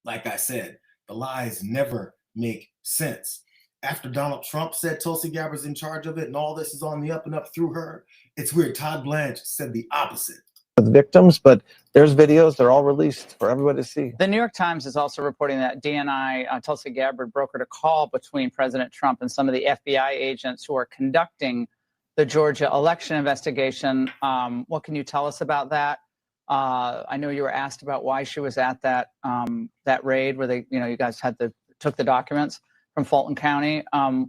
Like I said, the lies never make sense. After Donald Trump said Tulsi Gabbard's in charge of it and all this is on the up and up through her, it's weird. Todd Blanche said the opposite. The victims, but there's videos, they're all released for everybody to see. The New York Times is also reporting that DNI, Tulsi Gabbard, brokered a call between President Trump and some of the FBI agents who are conducting the Georgia election investigation. What can you tell us about that? I know you were asked about why she was at that that raid where they, you guys took the documents from Fulton County.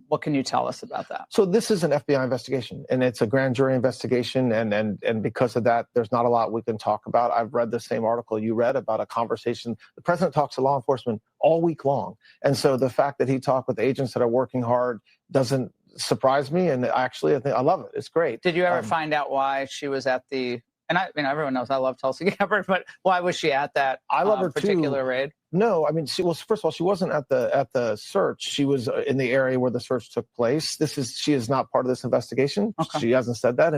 What can you tell us about that? So this is an FBI investigation, and it's a grand jury investigation, and because of that, there's not a lot we can talk about. I've read the same article you read about a conversation. The president talks to law enforcement all week long, and so the fact that he talked with agents that are working hard doesn't surprise me, and actually I love it. It's great. Did you ever find out why she was at the? And everyone knows I love Tulsi Gabbard, but why was she at that I love her particular too. raid? No, I mean, first of all, she wasn't at the search. She was in the area where the search took place. She is not part of this investigation. Okay. She hasn't said that.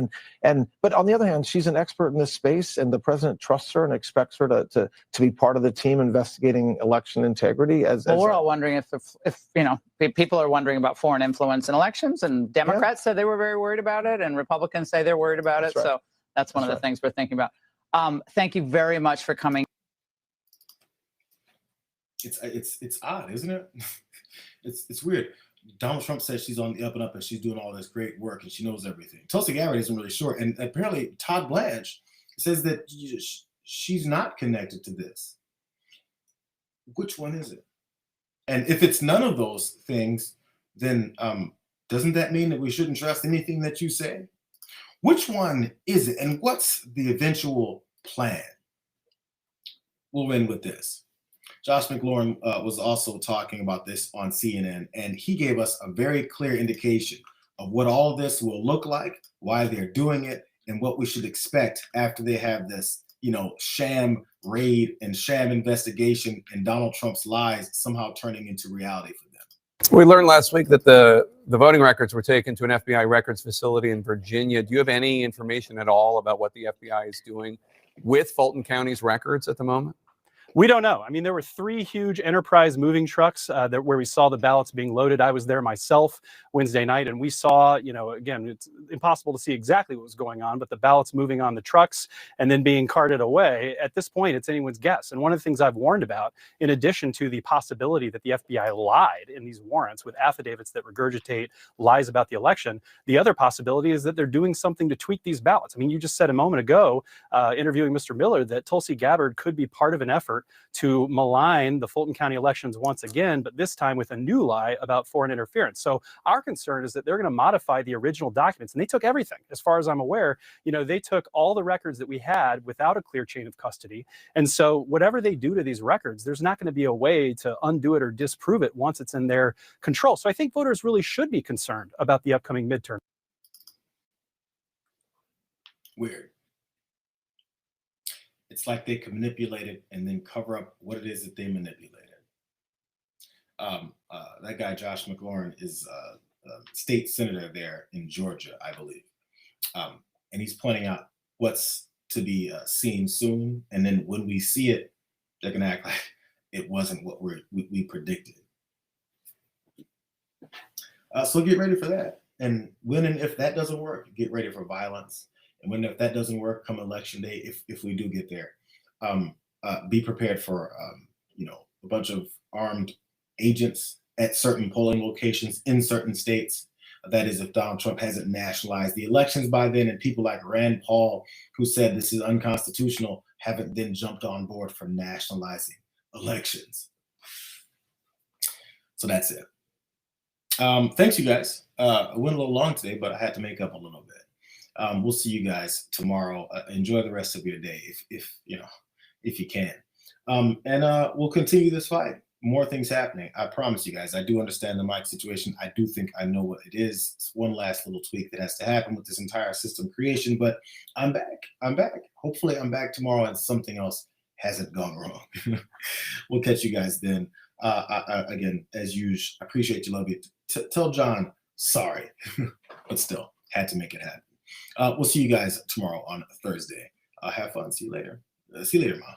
But on the other hand, she's an expert in this space, and the president trusts her and expects her to be part of the team investigating election integrity. We're all wondering if people are wondering about foreign influence in elections, and Democrats said they were very worried about it, and Republicans say they're worried about it. Right. So that's one of the things we're thinking about. Thank you very much for coming. It's odd, isn't it? It's weird. Donald Trump says she's on the up and up and she's doing all this great work and she knows everything. Tulsi Gabbard isn't really sure, and apparently Todd Blanche says that she's not connected to this. Which one is it? And if it's none of those things, then doesn't that mean that we shouldn't trust anything that you say? Which one is it, and what's the eventual plan? We'll end with this. Josh McLaurin was also talking about this on CNN, and he gave us a very clear indication of what all this will look like, why they're doing it, and what we should expect after they have this, sham raid and sham investigation and Donald Trump's lies somehow turning into reality for them. We learned last week that the voting records were taken to an FBI records facility in Virginia. Do you have any information at all about what the FBI is doing with Fulton County's records at the moment? We don't know. I mean, there were 3 huge Enterprise moving trucks where we saw the ballots being loaded. I was there myself Wednesday night, and we saw, again, it's impossible to see exactly what was going on, but the ballots moving on the trucks and then being carted away. At this point, it's anyone's guess. And one of the things I've warned about, in addition to the possibility that the FBI lied in these warrants with affidavits that regurgitate lies about the election, the other possibility is that they're doing something to tweak these ballots. I mean, you just said a moment ago, interviewing Mr. Miller, that Tulsi Gabbard could be part of an effort to malign the Fulton County elections once again, but this time with a new lie about foreign interference. So our concern is that they're going to modify the original documents, and they took everything. As far as I'm aware, they took all the records that we had without a clear chain of custody. And so whatever they do to these records, there's not going to be a way to undo it or disprove it once it's in their control. So I think voters really should be concerned about the upcoming midterm. Weird. It's like they can manipulate it and then cover up what it is that they manipulated. That guy, Josh McLaurin, is a state senator there in Georgia, I believe. And he's pointing out what's to be seen soon. And then when we see it, they're going to act like it wasn't what we predicted. So get ready for that. And when and if that doesn't work, get ready for violence. And when if that doesn't work, come election day, if we do get there, be prepared for a bunch of armed agents at certain polling locations in certain states. That is, if Donald Trump hasn't nationalized the elections by then, and people like Rand Paul, who said this is unconstitutional, haven't then jumped on board for nationalizing elections. So that's it. Thanks, you guys. I went a little long today, but I had to make up a little bit. We'll see you guys tomorrow. Enjoy the rest of your day if you can. And we'll continue this fight. More things happening. I promise you guys. I do understand the mic situation. I do think I know what it is. It's one last little tweak that has to happen with this entire system creation, but I'm back. Hopefully I'm back tomorrow and something else hasn't gone wrong. We'll catch you guys then. Again, as usual, I appreciate you. Love you. Tell John sorry, but still had to make it happen. We'll see you guys tomorrow on Thursday. Have fun. See you later. Mom.